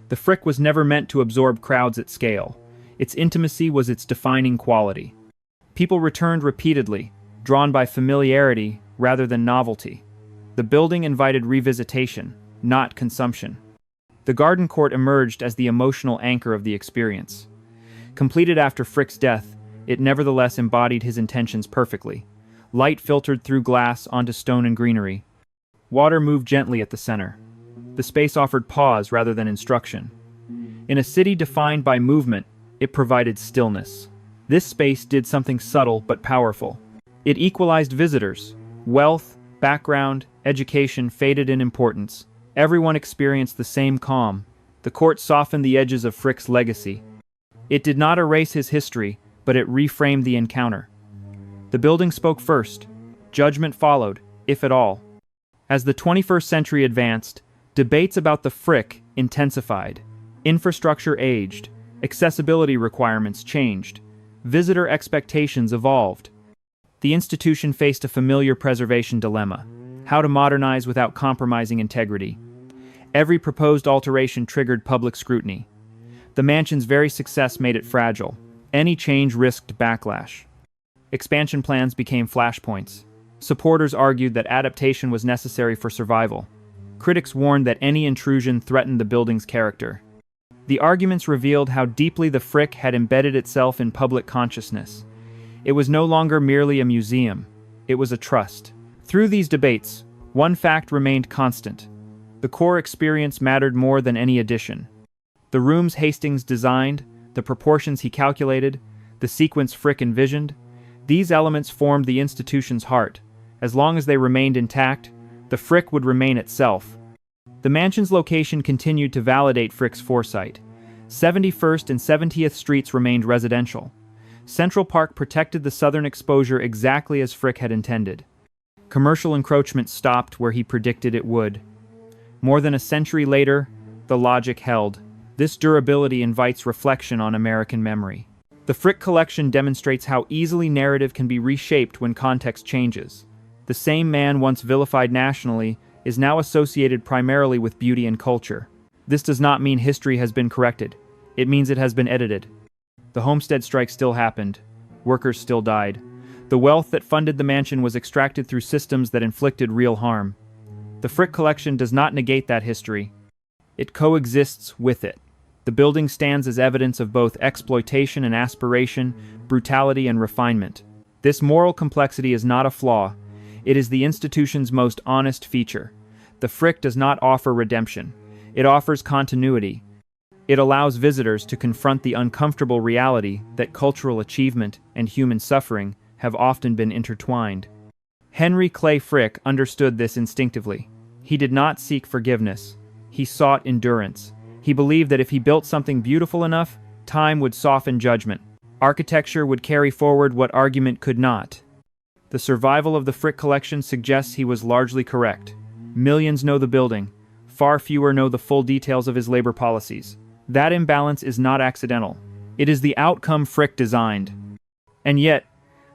The Frick was never meant to absorb crowds at scale. Its intimacy was its defining quality. People returned repeatedly, drawn by familiarity rather than novelty. The building invited revisitation, not consumption. The garden court emerged as the emotional anchor of the experience. Completed after Frick's death, it nevertheless embodied his intentions perfectly. Light filtered through glass onto stone and greenery. Water moved gently at the center. The space offered pause rather than instruction. In a city defined by movement, it provided stillness. This space did something subtle but powerful. It equalized visitors. Wealth, background, education faded in importance. Everyone experienced the same calm. The court softened the edges of Frick's legacy. It did not erase his history, but it reframed the encounter. The building spoke first. Judgment followed, if at all. As the 21st century advanced, debates about the Frick intensified. Infrastructure aged. Accessibility requirements changed. Visitor expectations evolved. The institution faced a familiar preservation dilemma: how to modernize without compromising integrity. Every proposed alteration triggered public scrutiny. The mansion's very success made it fragile. Any change risked backlash. Expansion plans became flashpoints. Supporters argued that adaptation was necessary for survival. Critics warned that any intrusion threatened the building's character. The arguments revealed how deeply the Frick had embedded itself in public consciousness. It was no longer merely a museum. It was a trust. Through these debates, one fact remained constant. The core experience mattered more than any addition. The rooms Hastings designed, the proportions he calculated, the sequence Frick envisioned, these elements formed the institution's heart. As long as they remained intact, the Frick would remain itself. The mansion's location continued to validate Frick's foresight. 71st and 70th Streets remained residential. Central Park protected the southern exposure exactly as Frick had intended. Commercial encroachment stopped where he predicted it would. More than a century later, the logic held. This durability invites reflection on American memory. The Frick collection demonstrates how easily narrative can be reshaped when context changes. The same man once vilified nationally is now associated primarily with beauty and culture. This does not mean history has been corrected. It means it has been edited. The Homestead strike still happened. Workers still died. The wealth that funded the mansion was extracted through systems that inflicted real harm. The Frick collection does not negate that history. It coexists with it. The building stands as evidence of both exploitation and aspiration, brutality and refinement. This moral complexity is not a flaw. It is the institution's most honest feature. The Frick does not offer redemption. It offers continuity. It allows visitors to confront the uncomfortable reality that cultural achievement and human suffering have often been intertwined. Henry Clay Frick understood this instinctively. He did not seek forgiveness. He sought endurance. He believed that if he built something beautiful enough, time would soften judgment. Architecture would carry forward what argument could not. The survival of the Frick collection suggests he was largely correct. Millions know the building. Far fewer know the full details of his labor policies. That imbalance is not accidental. It is the outcome Frick designed. And yet,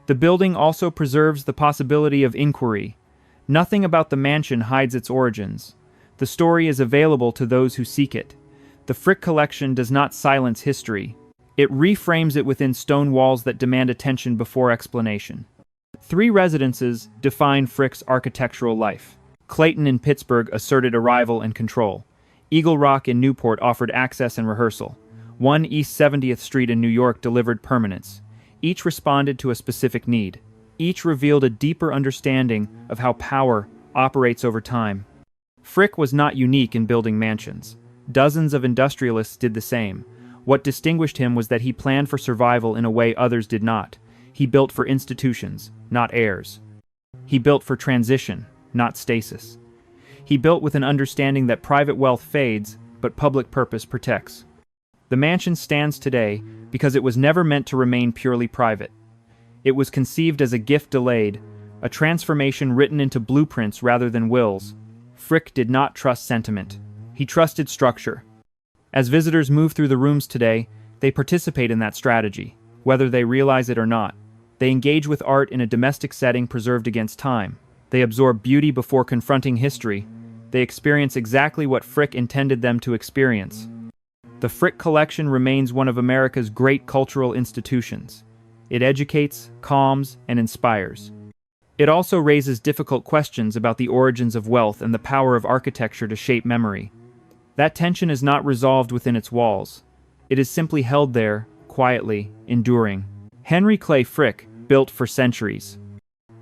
the building also preserves the possibility of inquiry. Nothing about the mansion hides its origins. The story is available to those who seek it. The Frick collection does not silence history. It reframes it within stone walls that demand attention before explanation. 3 residences define Frick's architectural life. Clayton in Pittsburgh asserted arrival and control. Eagle Rock in Newport offered access and rehearsal. 1 East 70th Street in New York delivered permanence. Each responded to a specific need. Each revealed a deeper understanding of how power operates over time. Frick was not unique in building mansions. Dozens of industrialists did the same. What distinguished him was that he planned for survival in a way others did not. He built for institutions, not heirs. He built for transition, not stasis. He built with an understanding that private wealth fades, but public purpose protects. The mansion stands today because it was never meant to remain purely private. It was conceived as a gift delayed, a transformation written into blueprints rather than wills. Frick did not trust sentiment. He trusted structure. As visitors move through the rooms today, they participate in that strategy, whether they realize it or not. They engage with art in a domestic setting preserved against time. They absorb beauty before confronting history. They experience exactly what Frick intended them to experience. The Frick collection remains one of America's great cultural institutions. It educates, calms, and inspires. It also raises difficult questions about the origins of wealth and the power of architecture to shape memory. That tension is not resolved within its walls. It is simply held there, quietly, enduring. Henry Clay Frick built for centuries.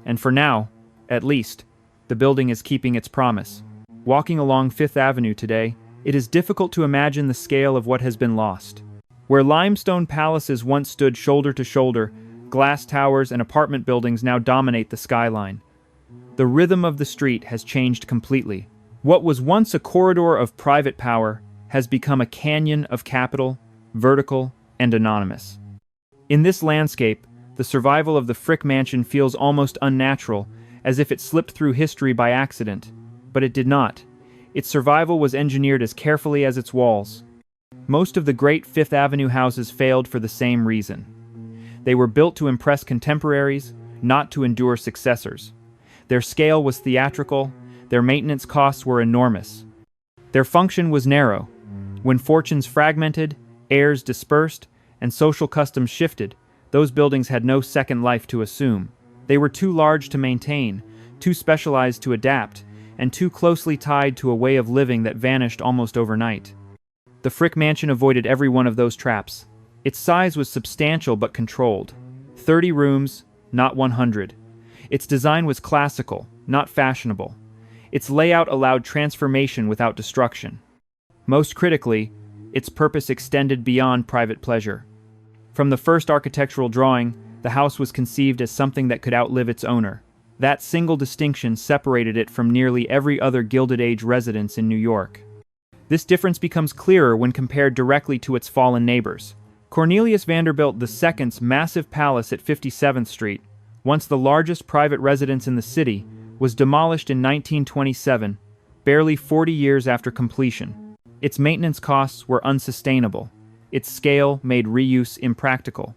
And for now, at least, The building is keeping its promise. Walking along Fifth Avenue today, it is difficult to imagine the scale of what has been lost. Where limestone palaces once stood shoulder to shoulder, glass towers and apartment buildings now dominate the skyline. The rhythm of the street has changed completely. What was once a corridor of private power has become a canyon of capital, vertical, and anonymous. In this landscape, the survival of the Frick Mansion feels almost unnatural, as if it slipped through history by accident. But it did not. Its survival was engineered as carefully as its walls. Most of the great Fifth Avenue houses failed for the same reason. They were built to impress contemporaries, not to endure successors. Their scale was theatrical, their maintenance costs were enormous. Their function was narrow. When fortunes fragmented, heirs dispersed, and social customs shifted, those buildings had no second life to assume. They were too large to maintain, too specialized to adapt, and too closely tied to a way of living that vanished almost overnight. The Frick Mansion avoided every one of those traps. Its size was substantial but controlled. 30 rooms, not 100. Its design was classical, not fashionable. Its layout allowed transformation without destruction. Most critically, its purpose extended beyond private pleasure. From the first architectural drawing, the house was conceived as something that could outlive its owner. That single distinction separated it from nearly every other Gilded Age residence in New York. This difference becomes clearer when compared directly to its fallen neighbors. Cornelius Vanderbilt II's massive palace at 57th Street, once the largest private residence in the city, was demolished in 1927, barely 40 years after completion. Its maintenance costs were unsustainable. Its scale made reuse impractical.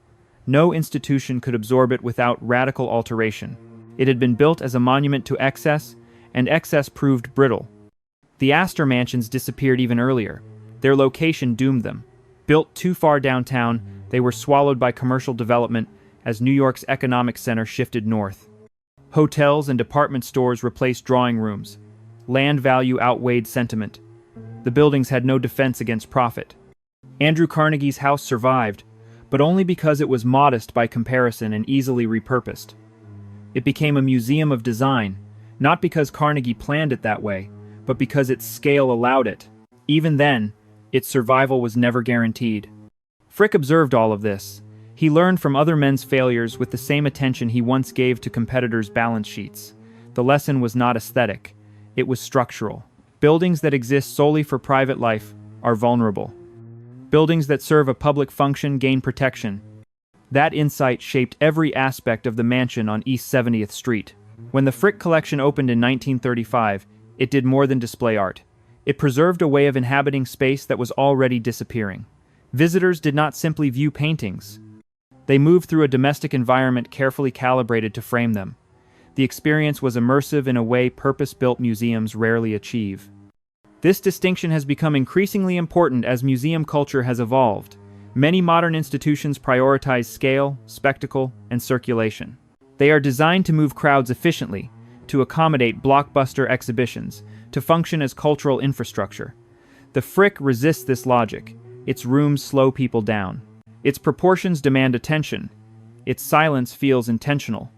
No institution could absorb it without radical alteration. It had been built as a monument to excess, and excess proved brittle. The Astor mansions disappeared even earlier. Their location doomed them. Built too far downtown, they were swallowed by commercial development as New York's economic center shifted north. Hotels and department stores replaced drawing rooms. Land value outweighed sentiment. The buildings had no defense against profit. Andrew Carnegie's house survived, but only because it was modest by comparison and easily repurposed. It became a museum of design, not because Carnegie planned it that way, but because its scale allowed it. Even then, its survival was never guaranteed. Frick observed all of this. He learned from other men's failures with the same attention he once gave to competitors' balance sheets. The lesson was not aesthetic, it was structural. Buildings that exist solely for private life are vulnerable. Buildings that serve a public function gain protection. That insight shaped every aspect of the mansion on East 70th Street. When the Frick Collection opened in 1935, it did more than display art. It preserved a way of inhabiting space that was already disappearing. Visitors did not simply view paintings. They moved through a domestic environment carefully calibrated to frame them. The experience was immersive in a way purpose-built museums rarely achieve. This distinction has become increasingly important as museum culture has evolved. Many modern institutions prioritize scale, spectacle, and circulation. They are designed to move crowds efficiently, to accommodate blockbuster exhibitions, to function as cultural infrastructure. The Frick resists this logic. Its rooms slow people down. Its proportions demand attention. Its silence feels intentional.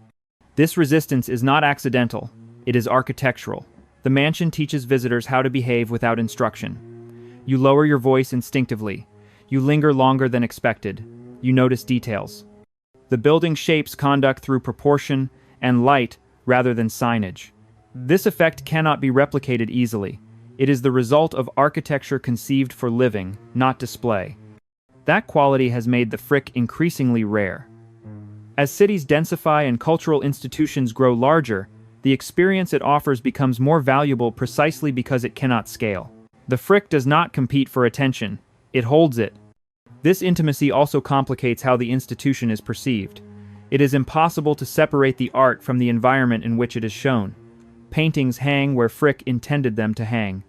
This resistance is not accidental, it is architectural. The mansion teaches visitors how to behave without instruction. You lower your voice instinctively. You linger longer than expected. You notice details. The building shapes conduct through proportion and light rather than signage. This effect cannot be replicated easily. It is the result of architecture conceived for living, not display. That quality has made the Frick increasingly rare. As cities densify and cultural institutions grow larger, the experience it offers becomes more valuable precisely because it cannot scale. The Frick does not compete for attention, it holds it. This intimacy also complicates how the institution is perceived. It is impossible to separate the art from the environment in which it is shown. Paintings hang where Frick intended them to hang.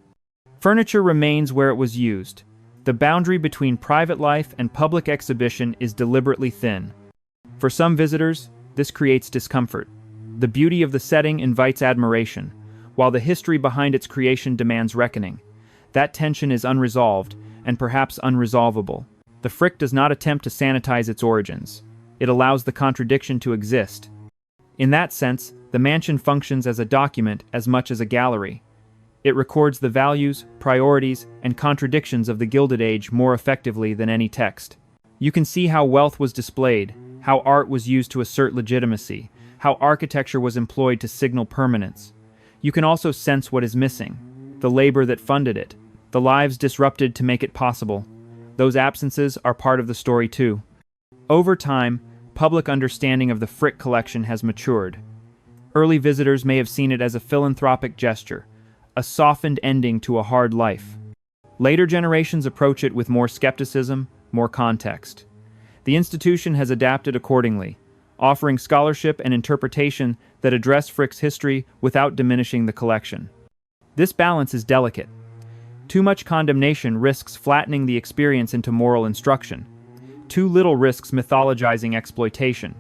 Furniture remains where it was used. The boundary between private life and public exhibition is deliberately thin. For some visitors, this creates discomfort. The beauty of the setting invites admiration, while the history behind its creation demands reckoning. That tension is unresolved, and perhaps unresolvable. The Frick does not attempt to sanitize its origins. It allows the contradiction to exist. In that sense, The mansion functions as a document as much as a gallery. It records the values, priorities, and contradictions of the Gilded Age more effectively than any text. You can see how wealth was displayed, how art was used to assert legitimacy, how architecture was employed to signal permanence. You can also sense what is missing: the labor that funded it, the lives disrupted to make it possible. Those absences are part of the story too. Over time, public understanding of the Frick collection has matured. Early visitors may have seen it as a philanthropic gesture, a softened ending to a hard life. Later generations approach it with more skepticism, more context. The institution has adapted accordingly, offering scholarship and interpretation that address Frick's history without diminishing the collection. This balance is delicate. Too much condemnation risks flattening the experience into moral instruction. Too little risks mythologizing exploitation.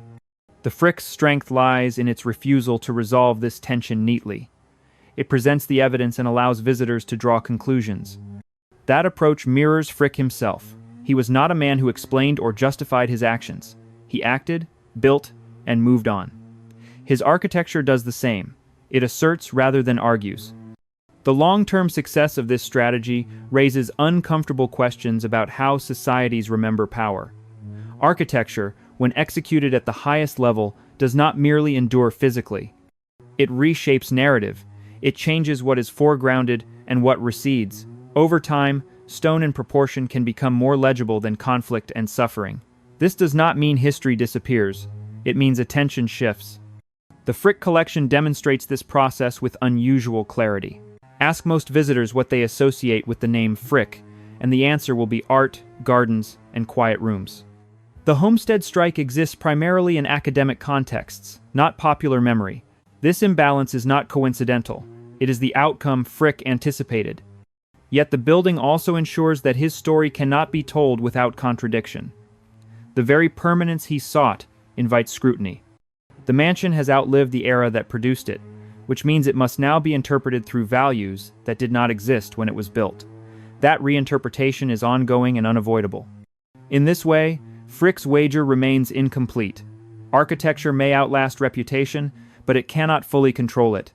The Frick's strength lies in its refusal to resolve this tension neatly. It presents the evidence and allows visitors to draw conclusions. That approach mirrors Frick himself. He was not a man who explained or justified his actions. He acted, built, and moved on. His architecture does the same. It asserts rather than argues. The long-term success of this strategy raises uncomfortable questions about how societies remember power. Architecture, when executed at the highest level, does not merely endure physically. It reshapes narrative. It changes what is foregrounded and what recedes. Over time, stone and proportion can become more legible than conflict and suffering. This does not mean history disappears. It means attention shifts. The Frick collection demonstrates this process with unusual clarity. Ask most visitors what they associate with the name Frick, and the answer will be art, gardens, and quiet rooms. The Homestead strike exists primarily in academic contexts, not popular memory. This imbalance is not coincidental. It is the outcome Frick anticipated. Yet the building also ensures that his story cannot be told without contradiction. The very permanence he sought invites scrutiny. The mansion has outlived the era that produced it, which means it must now be interpreted through values that did not exist when it was built. That reinterpretation is ongoing and unavoidable. In this way, Frick's wager remains incomplete. Architecture may outlast reputation, but it cannot fully control it.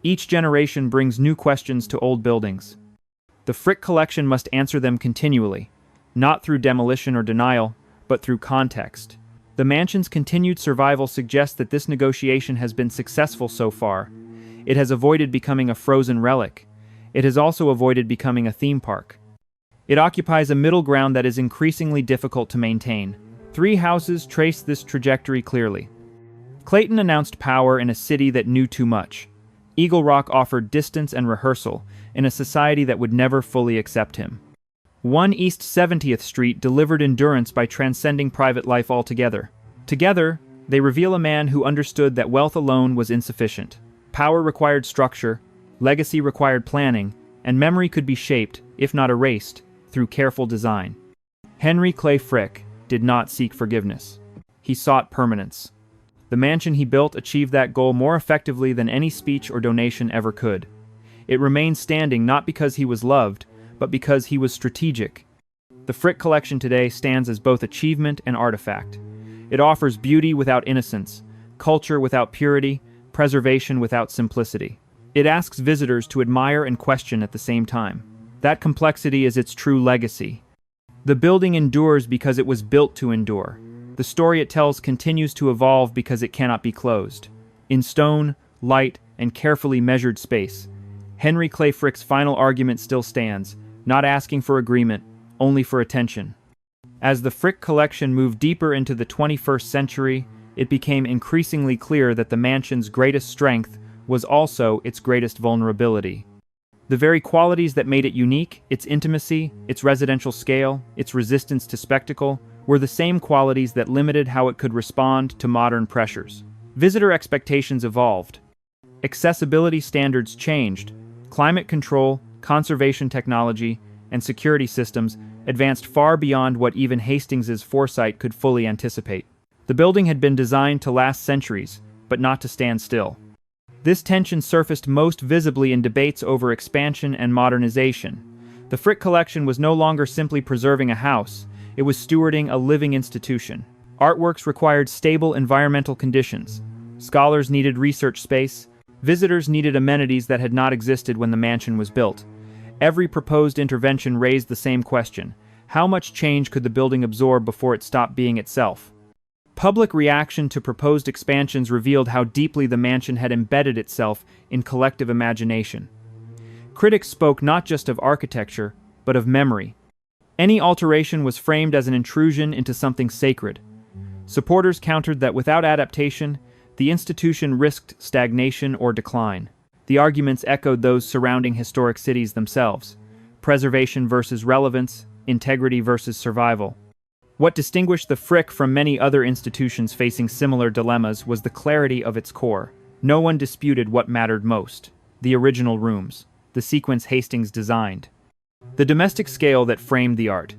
Each generation brings new questions to old buildings. The Frick collection must answer them continually, not through demolition or denial, but through context. The mansion's continued survival suggests that this negotiation has been successful so far. It has avoided becoming a frozen relic. It has also avoided becoming a theme park. It occupies a middle ground that is increasingly difficult to maintain. 3 houses trace this trajectory clearly. Clayton announced power in a city that knew too much. Eagle Rock offered distance and rehearsal in a society that would never fully accept him. 1 East 70th Street delivered endurance by transcending private life altogether. Together, they reveal a man who understood that wealth alone was insufficient. Power required structure, legacy required planning, and memory could be shaped, if not erased, through careful design. Henry Clay Frick did not seek forgiveness. He sought permanence. The mansion he built achieved that goal more effectively than any speech or donation ever could. It remains standing not because he was loved, but because he was strategic. The Frick collection today stands as both achievement and artifact. It offers beauty without innocence, culture without purity, preservation without simplicity. It asks visitors to admire and question at the same time. That complexity is its true legacy. The building endures because it was built to endure. The story it tells continues to evolve because it cannot be closed. In stone, light, and carefully measured space, Henry Clay Frick's final argument still stands, not asking for agreement, only for attention. As the Frick collection moved deeper into the 21st century, it became increasingly clear that the mansion's greatest strength was also its greatest vulnerability. The very qualities that made it unique, its intimacy, its residential scale, its resistance to spectacle, were the same qualities that limited how it could respond to modern pressures. Visitor expectations evolved. Accessibility standards changed. Climate control, conservation technology, and security systems advanced far beyond what even Hastings's foresight could fully anticipate. The building had been designed to last centuries, but not to stand still. This tension surfaced most visibly in debates over expansion and modernization. The Frick collection was no longer simply preserving a house, it was stewarding a living institution. Artworks required stable environmental conditions. Scholars needed research space. Visitors needed amenities that had not existed when the mansion was built. Every proposed intervention raised the same question: how much change could the building absorb before it stopped being itself? Public reaction to proposed expansions revealed how deeply the mansion had embedded itself in collective imagination. Critics spoke not just of architecture, but of memory. Any alteration was framed as an intrusion into something sacred. Supporters countered that without adaptation, the institution risked stagnation or decline. The arguments echoed those surrounding historic cities themselves: preservation versus relevance, integrity versus survival. What distinguished the Frick from many other institutions facing similar dilemmas was the clarity of its core. No one disputed what mattered most: the original rooms, the sequence Hastings designed, the domestic scale that framed the art.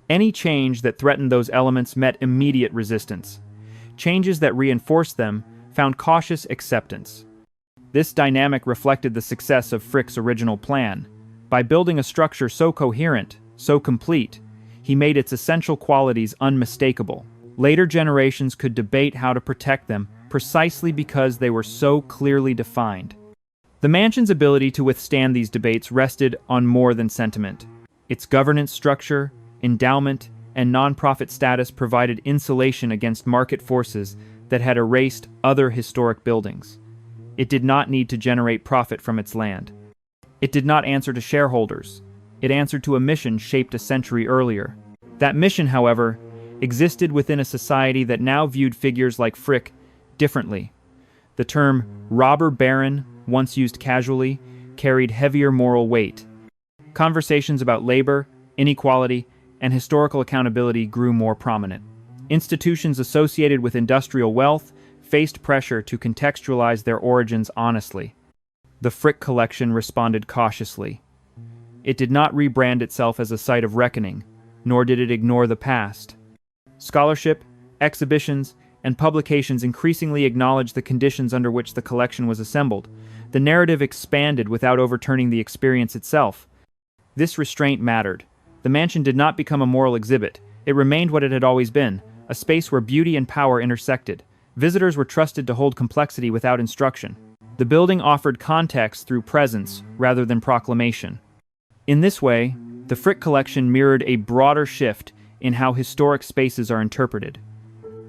Any change that threatened those elements met immediate resistance. Changes that reinforced them found cautious acceptance. This dynamic reflected the success of Frick's original plan. By building a structure so coherent, so complete, he made its essential qualities unmistakable. Later generations could debate how to protect them precisely because they were so clearly defined. The mansion's ability to withstand these debates rested on more than sentiment. Its governance structure, endowment, and nonprofit status provided insulation against market forces that had erased other historic buildings. It did not need to generate profit from its land. It did not answer to shareholders. It answered to a mission shaped a century earlier. That mission, however, existed within a society that now viewed figures like Frick differently. The term robber baron, once used casually, carried heavier moral weight. Conversations about labor, inequality, and historical accountability grew more prominent. Institutions associated with industrial wealth faced pressure to contextualize their origins honestly. The Frick collection responded cautiously. It did not rebrand itself as a site of reckoning, nor did it ignore the past. Scholarship, exhibitions, and publications increasingly acknowledged the conditions under which the collection was assembled. The narrative expanded without overturning the experience itself. This restraint mattered. The mansion did not become a moral exhibit. It remained what it had always been: a space where beauty and power intersected. Visitors were trusted to hold complexity without instruction. The building offered context through presence rather than proclamation. In this way, the Frick collection mirrored a broader shift in how historic spaces are interpreted.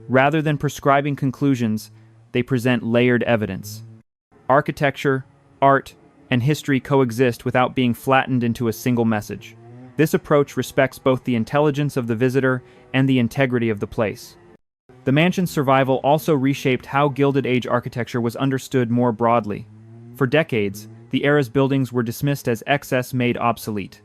Rather than prescribing conclusions, they present layered evidence. Architecture, art, and history coexist without being flattened into a single message. This approach respects both the intelligence of the visitor and the integrity of the place. The mansion's survival also reshaped how Gilded Age architecture was understood more broadly. For decades, the era's buildings were dismissed as excess made obsolete.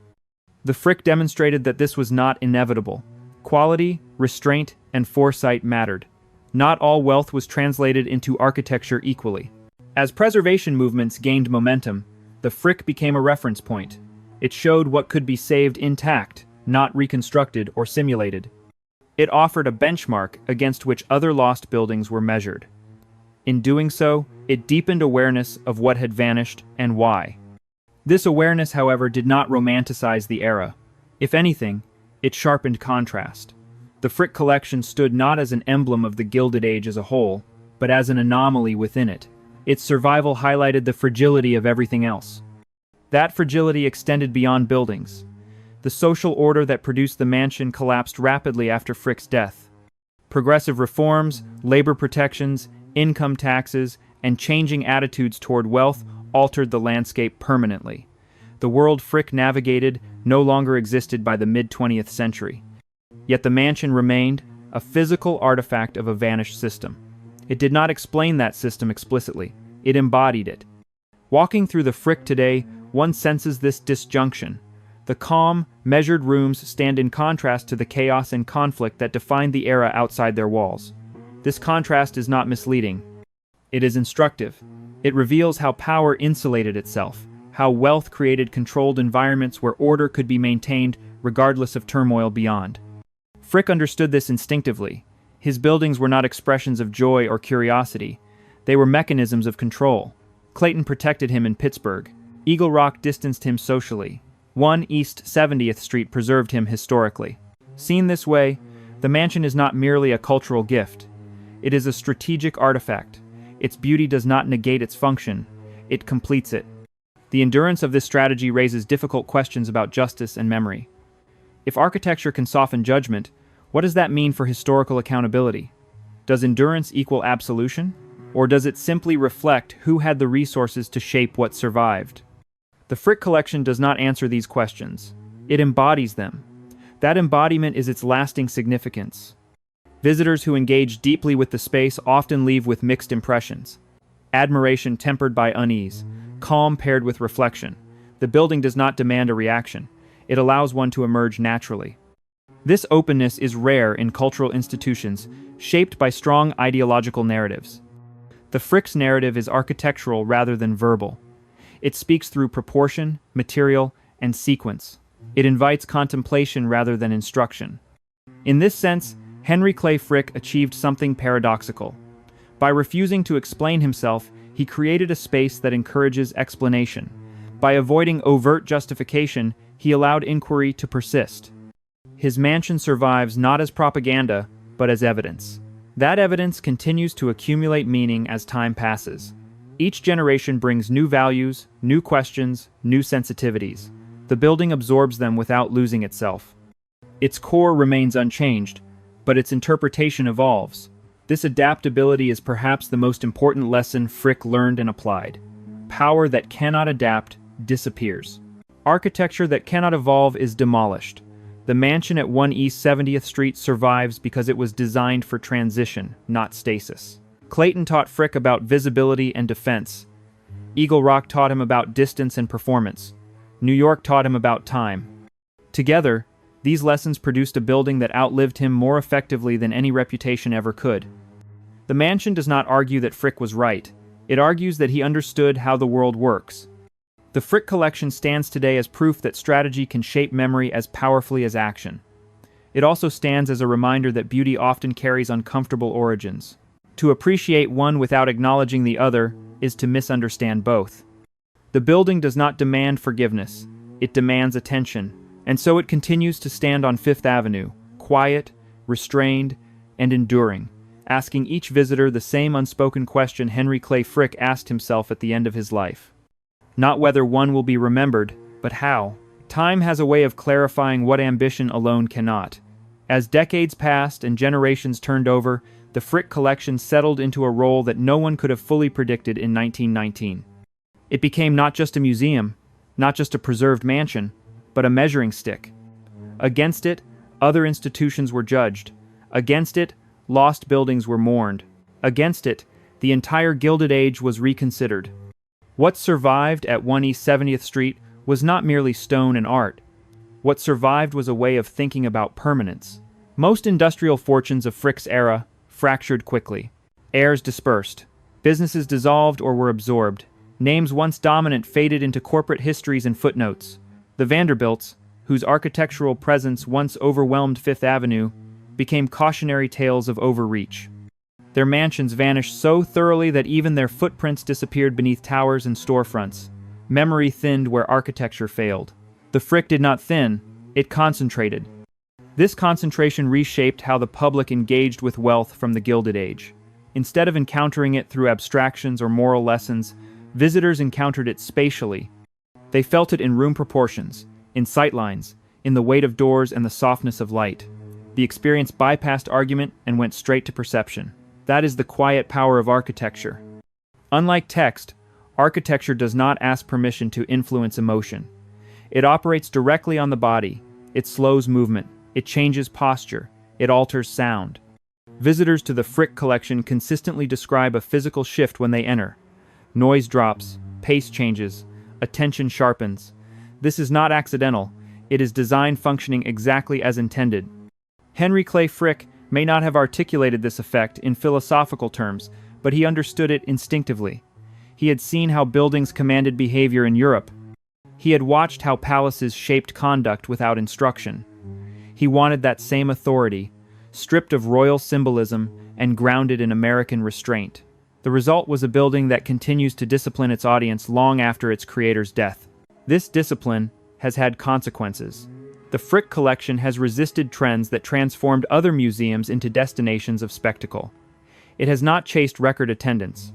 The Frick demonstrated that this was not inevitable. Quality, restraint, and foresight mattered. Not all wealth was translated into architecture equally. As preservation movements gained momentum, the Frick became a reference point. It showed what could be saved intact, not reconstructed or simulated. It offered a benchmark against which other lost buildings were measured. In doing so, it deepened awareness of what had vanished and why. This awareness, however, did not romanticize the era. If anything, it sharpened contrast. The Frick collection stood not as an emblem of the Gilded Age as a whole, but as an anomaly within it. Its survival highlighted the fragility of everything else. That fragility extended beyond buildings. The social order that produced the mansion collapsed rapidly after Frick's death. Progressive reforms, labor protections, income taxes, and changing attitudes toward wealth altered the landscape permanently. The world Frick navigated no longer existed by the mid-20th century. Yet the mansion remained a physical artifact of a vanished system. It did not explain that system explicitly. It embodied it. Walking through the Frick today, one senses this disjunction. The calm, measured rooms stand in contrast to the chaos and conflict that defined the era outside their walls. This contrast is not misleading. It is instructive. It reveals how power insulated itself, how wealth created controlled environments where order could be maintained regardless of turmoil beyond. Frick understood this instinctively. His buildings were not expressions of joy or curiosity. They were mechanisms of control. Clayton protected him in Pittsburgh. Eagle Rock distanced him socially. 1 East 70th Street preserved him historically. Seen this way, the mansion is not merely a cultural gift. It is a strategic artifact. Its beauty does not negate its function, it completes it. The endurance of this strategy raises difficult questions about justice and memory. If architecture can soften judgment, what does that mean for historical accountability? Does endurance equal absolution? Or does it simply reflect who had the resources to shape what survived? The Frick collection does not answer these questions. It embodies them. That embodiment is its lasting significance. Visitors who engage deeply with the space often leave with mixed impressions. Admiration tempered by unease, calm paired with reflection. The building does not demand a reaction. It allows one to emerge naturally. This openness is rare in cultural institutions shaped by strong ideological narratives. The Frick's narrative is architectural rather than verbal. It speaks through proportion, material, and sequence. It invites contemplation rather than instruction. In this sense, Henry Clay Frick achieved something paradoxical. By refusing to explain himself, he created a space that encourages explanation. By avoiding overt justification, he allowed inquiry to persist. His mansion survives not as propaganda, but as evidence. That evidence continues to accumulate meaning as time passes. Each generation brings new values, new questions, new sensitivities. The building absorbs them without losing itself. Its core remains unchanged, but its interpretation evolves. This adaptability is perhaps the most important lesson Frick learned and applied. Power that cannot adapt disappears. Architecture that cannot evolve is demolished. The mansion at 1 East 70th Street survives because it was designed for transition, not stasis. Clayton taught Frick about visibility and defense. Eagle Rock taught him about distance and performance. New York taught him about time. Together, these lessons produced a building that outlived him more effectively than any reputation ever could. The mansion does not argue that Frick was right. It argues that he understood how the world works. The Frick collection stands today as proof that strategy can shape memory as powerfully as action. It also stands as a reminder that beauty often carries uncomfortable origins. To appreciate one without acknowledging the other is to misunderstand both. The building does not demand forgiveness, it demands attention, and so it continues to stand on Fifth Avenue, quiet, restrained, and enduring, asking each visitor the same unspoken question Henry Clay Frick asked himself at the end of his life. Not whether one will be remembered, but how. Time has a way of clarifying what ambition alone cannot. As decades passed and generations turned over, the Frick collection settled into a role that no one could have fully predicted in 1919. It became not just a museum, not just a preserved mansion, but a measuring stick. Against it, other institutions were judged. Against it, lost buildings were mourned. Against it, the entire Gilded Age was reconsidered. What survived at 1 East 70th Street was not merely stone and art. What survived was a way of thinking about permanence. Most industrial fortunes of Frick's era fractured quickly. Heirs dispersed. Businesses dissolved or were absorbed. Names once dominant faded into corporate histories and footnotes. The Vanderbilts, whose architectural presence once overwhelmed Fifth Avenue, became cautionary tales of overreach. Their mansions vanished so thoroughly that even their footprints disappeared beneath towers and storefronts. Memory thinned where architecture failed. The Frick did not thin, it concentrated. This concentration reshaped how the public engaged with wealth from the Gilded Age. Instead of encountering it through abstractions or moral lessons, visitors encountered it spatially. They felt it in room proportions, in sightlines, in the weight of doors and the softness of light. The experience bypassed argument and went straight to perception. That is the quiet power of architecture. Unlike text, architecture does not ask permission to influence emotion. It operates directly on the body. It slows movement. It changes posture. It alters sound. Visitors to the Frick collection consistently describe a physical shift when they enter. Noise drops, pace changes, attention sharpens. This is not accidental. It is design functioning exactly as intended. Henry Clay Frick may not have articulated this effect in philosophical terms, but he understood it instinctively. He had seen how buildings commanded behavior in Europe. He had watched how palaces shaped conduct without instruction. He wanted that same authority, stripped of royal symbolism and grounded in American restraint. The result was a building that continues to discipline its audience long after its creator's death. This discipline has had consequences. The Frick collection has resisted trends that transformed other museums into destinations of spectacle. It has not chased record attendance.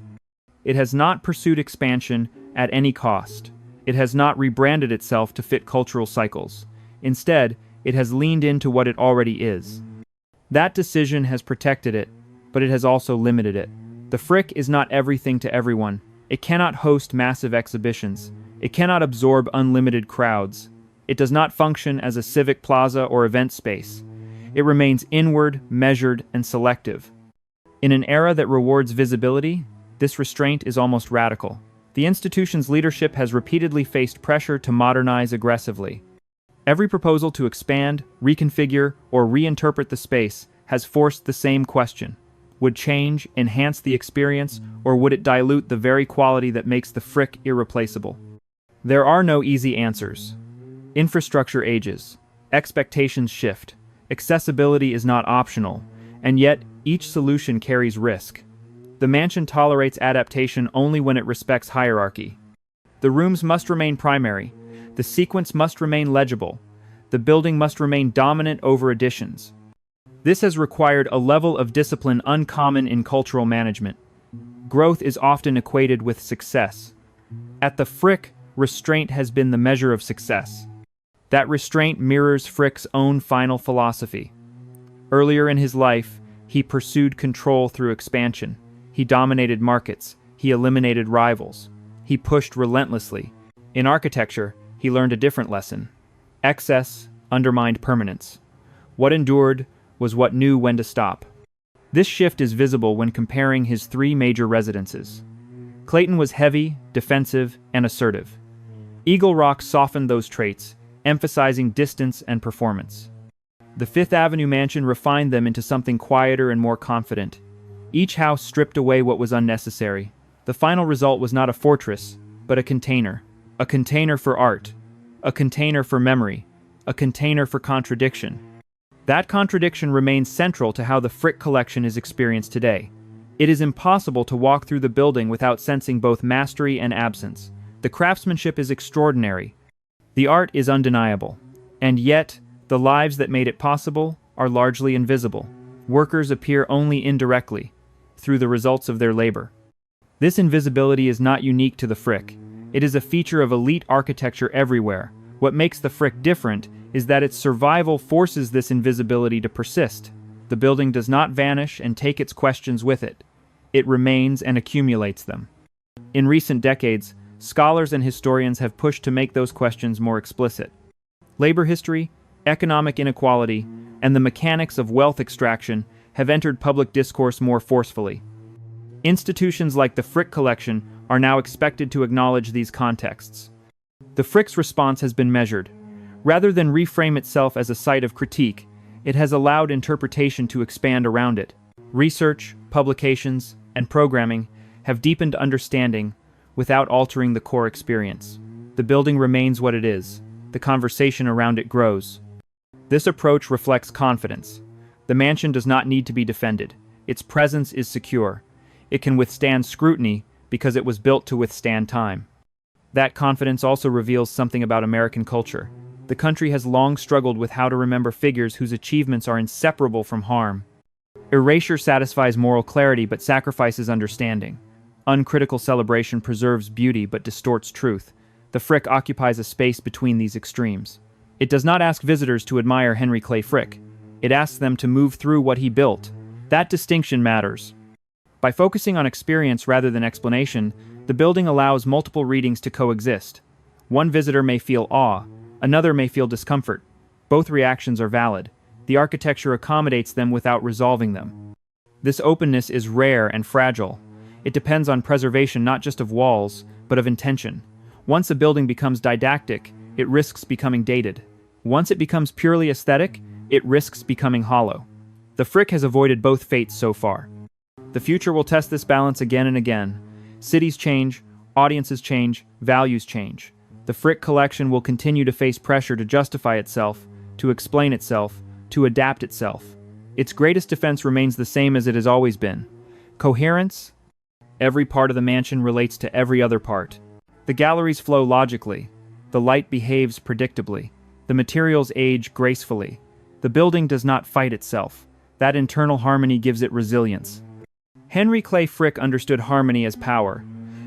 It has not pursued expansion at any cost. It has not rebranded itself to fit cultural cycles. Instead, it has leaned into what it already is. That decision has protected it, but it has also limited it. The Frick is not everything to everyone. It cannot host massive exhibitions. It cannot absorb unlimited crowds. It does not function as a civic plaza or event space. It remains inward, measured, and selective. In an era that rewards visibility, this restraint is almost radical. The institution's leadership has repeatedly faced pressure to modernize aggressively. Every proposal to expand, reconfigure, or reinterpret the space has forced the same question. Would change enhance the experience, or would it dilute the very quality that makes the Frick irreplaceable? There are no easy answers. Infrastructure ages. Expectations shift. Accessibility is not optional, and yet each solution carries risk. The mansion tolerates adaptation only when it respects hierarchy. The rooms must remain primary. The sequence must remain legible. The building must remain dominant over additions. This has required a level of discipline uncommon in cultural management. Growth is often equated with success. At the Frick, restraint has been the measure of success. That restraint mirrors Frick's own final philosophy. Earlier in his life, he pursued control through expansion. He dominated markets. He eliminated rivals. He pushed relentlessly. In architecture, he learned a different lesson. Excess undermined permanence. What endured was what knew when to stop. This shift is visible when comparing his three major residences. Clayton was heavy, defensive, and assertive. Eagle Rock softened those traits, emphasizing distance and performance. The Fifth Avenue mansion refined them into something quieter and more confident. Each house stripped away what was unnecessary. The final result was not a fortress, but a container. A container for art. A container for memory. A container for contradiction. That contradiction remains central to how the Frick collection is experienced today. It is impossible to walk through the building without sensing both mastery and absence. The craftsmanship is extraordinary. The art is undeniable. And yet, the lives that made it possible are largely invisible. Workers appear only indirectly, through the results of their labor. This invisibility is not unique to the Frick. It is a feature of elite architecture everywhere. What makes the Frick different is that its survival forces this invisibility to persist. The building does not vanish and take its questions with it. It remains and accumulates them. In recent decades, scholars and historians have pushed to make those questions more explicit. Labor history, economic inequality, and the mechanics of wealth extraction have entered public discourse more forcefully. Institutions like the Frick Collection are now expected to acknowledge these contexts. The Frick's response has been measured. Rather than reframe itself as a site of critique, it has allowed interpretation to expand around it. Research, publications, and programming have deepened understanding without altering the core experience. The building remains what it is. The conversation around it grows. This approach reflects confidence. The mansion does not need to be defended. Its presence is secure. It can withstand scrutiny because it was built to withstand time. That confidence also reveals something about American culture. The country has long struggled with how to remember figures whose achievements are inseparable from harm. Erasure satisfies moral clarity but sacrifices understanding. Uncritical celebration preserves beauty but distorts truth. The Frick occupies a space between these extremes. It does not ask visitors to admire Henry Clay Frick. It asks them to move through what he built. That distinction matters. By focusing on experience rather than explanation, the building allows multiple readings to coexist. One visitor may feel awe, another may feel discomfort. Both reactions are valid. The architecture accommodates them without resolving them. This openness is rare and fragile. It depends on preservation not just of walls, but of intention. Once a building becomes didactic, it risks becoming dated. Once it becomes purely aesthetic, it risks becoming hollow. The Frick has avoided both fates so far. The future will test this balance again and again. Cities change, audiences change, values change. The Frick collection will continue to face pressure to justify itself, to explain itself, to adapt itself. Its greatest defense remains the same as it has always been. Coherence. Every part of the mansion relates to every other part. The galleries flow logically. The light behaves predictably. The materials age gracefully. The building does not fight itself. That internal harmony gives it resilience. Henry Clay Frick understood harmony as power.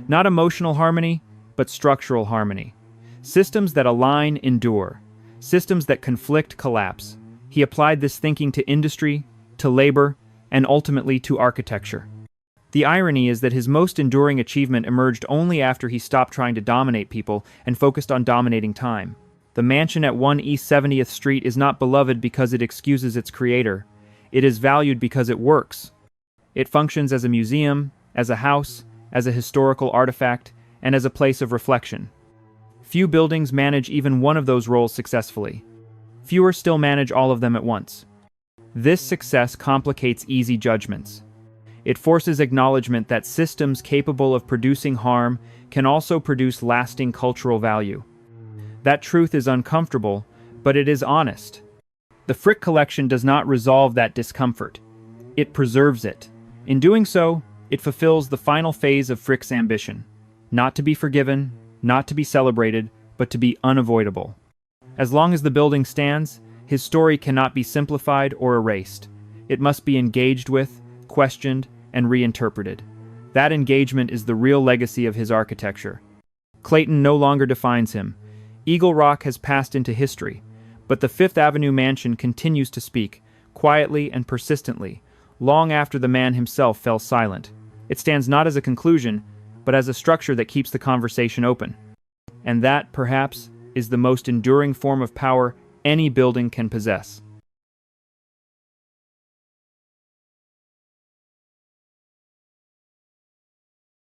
Not emotional harmony, but structural harmony. Systems that align endure. Systems that conflict collapse. He applied this thinking to industry, to labor, and ultimately to architecture. The irony is that his most enduring achievement emerged only after he stopped trying to dominate people and focused on dominating time. The mansion at 1 East 70th Street is not beloved because it excuses its creator. It is valued because it works. It functions as a museum, as a house, as a historical artifact, and as a place of reflection. Few buildings manage even one of those roles successfully. Fewer still manage all of them at once. This success complicates easy judgments. It forces acknowledgement that systems capable of producing harm can also produce lasting cultural value. That truth is uncomfortable, but it is honest. The Frick collection does not resolve that discomfort. It preserves it. In doing so, it fulfills the final phase of Frick's ambition. Not to be forgiven, not to be celebrated, but to be unavoidable. As long as the building stands, his story cannot be simplified or erased. It must be engaged with, questioned, and reinterpreted. That engagement is the real legacy of his architecture. Clayton no longer defines him. Eagle Rock has passed into history, but the Fifth Avenue mansion continues to speak, quietly and persistently, long after the man himself fell silent. It stands not as a conclusion, but as a structure that keeps the conversation open. And that, perhaps, is the most enduring form of power any building can possess.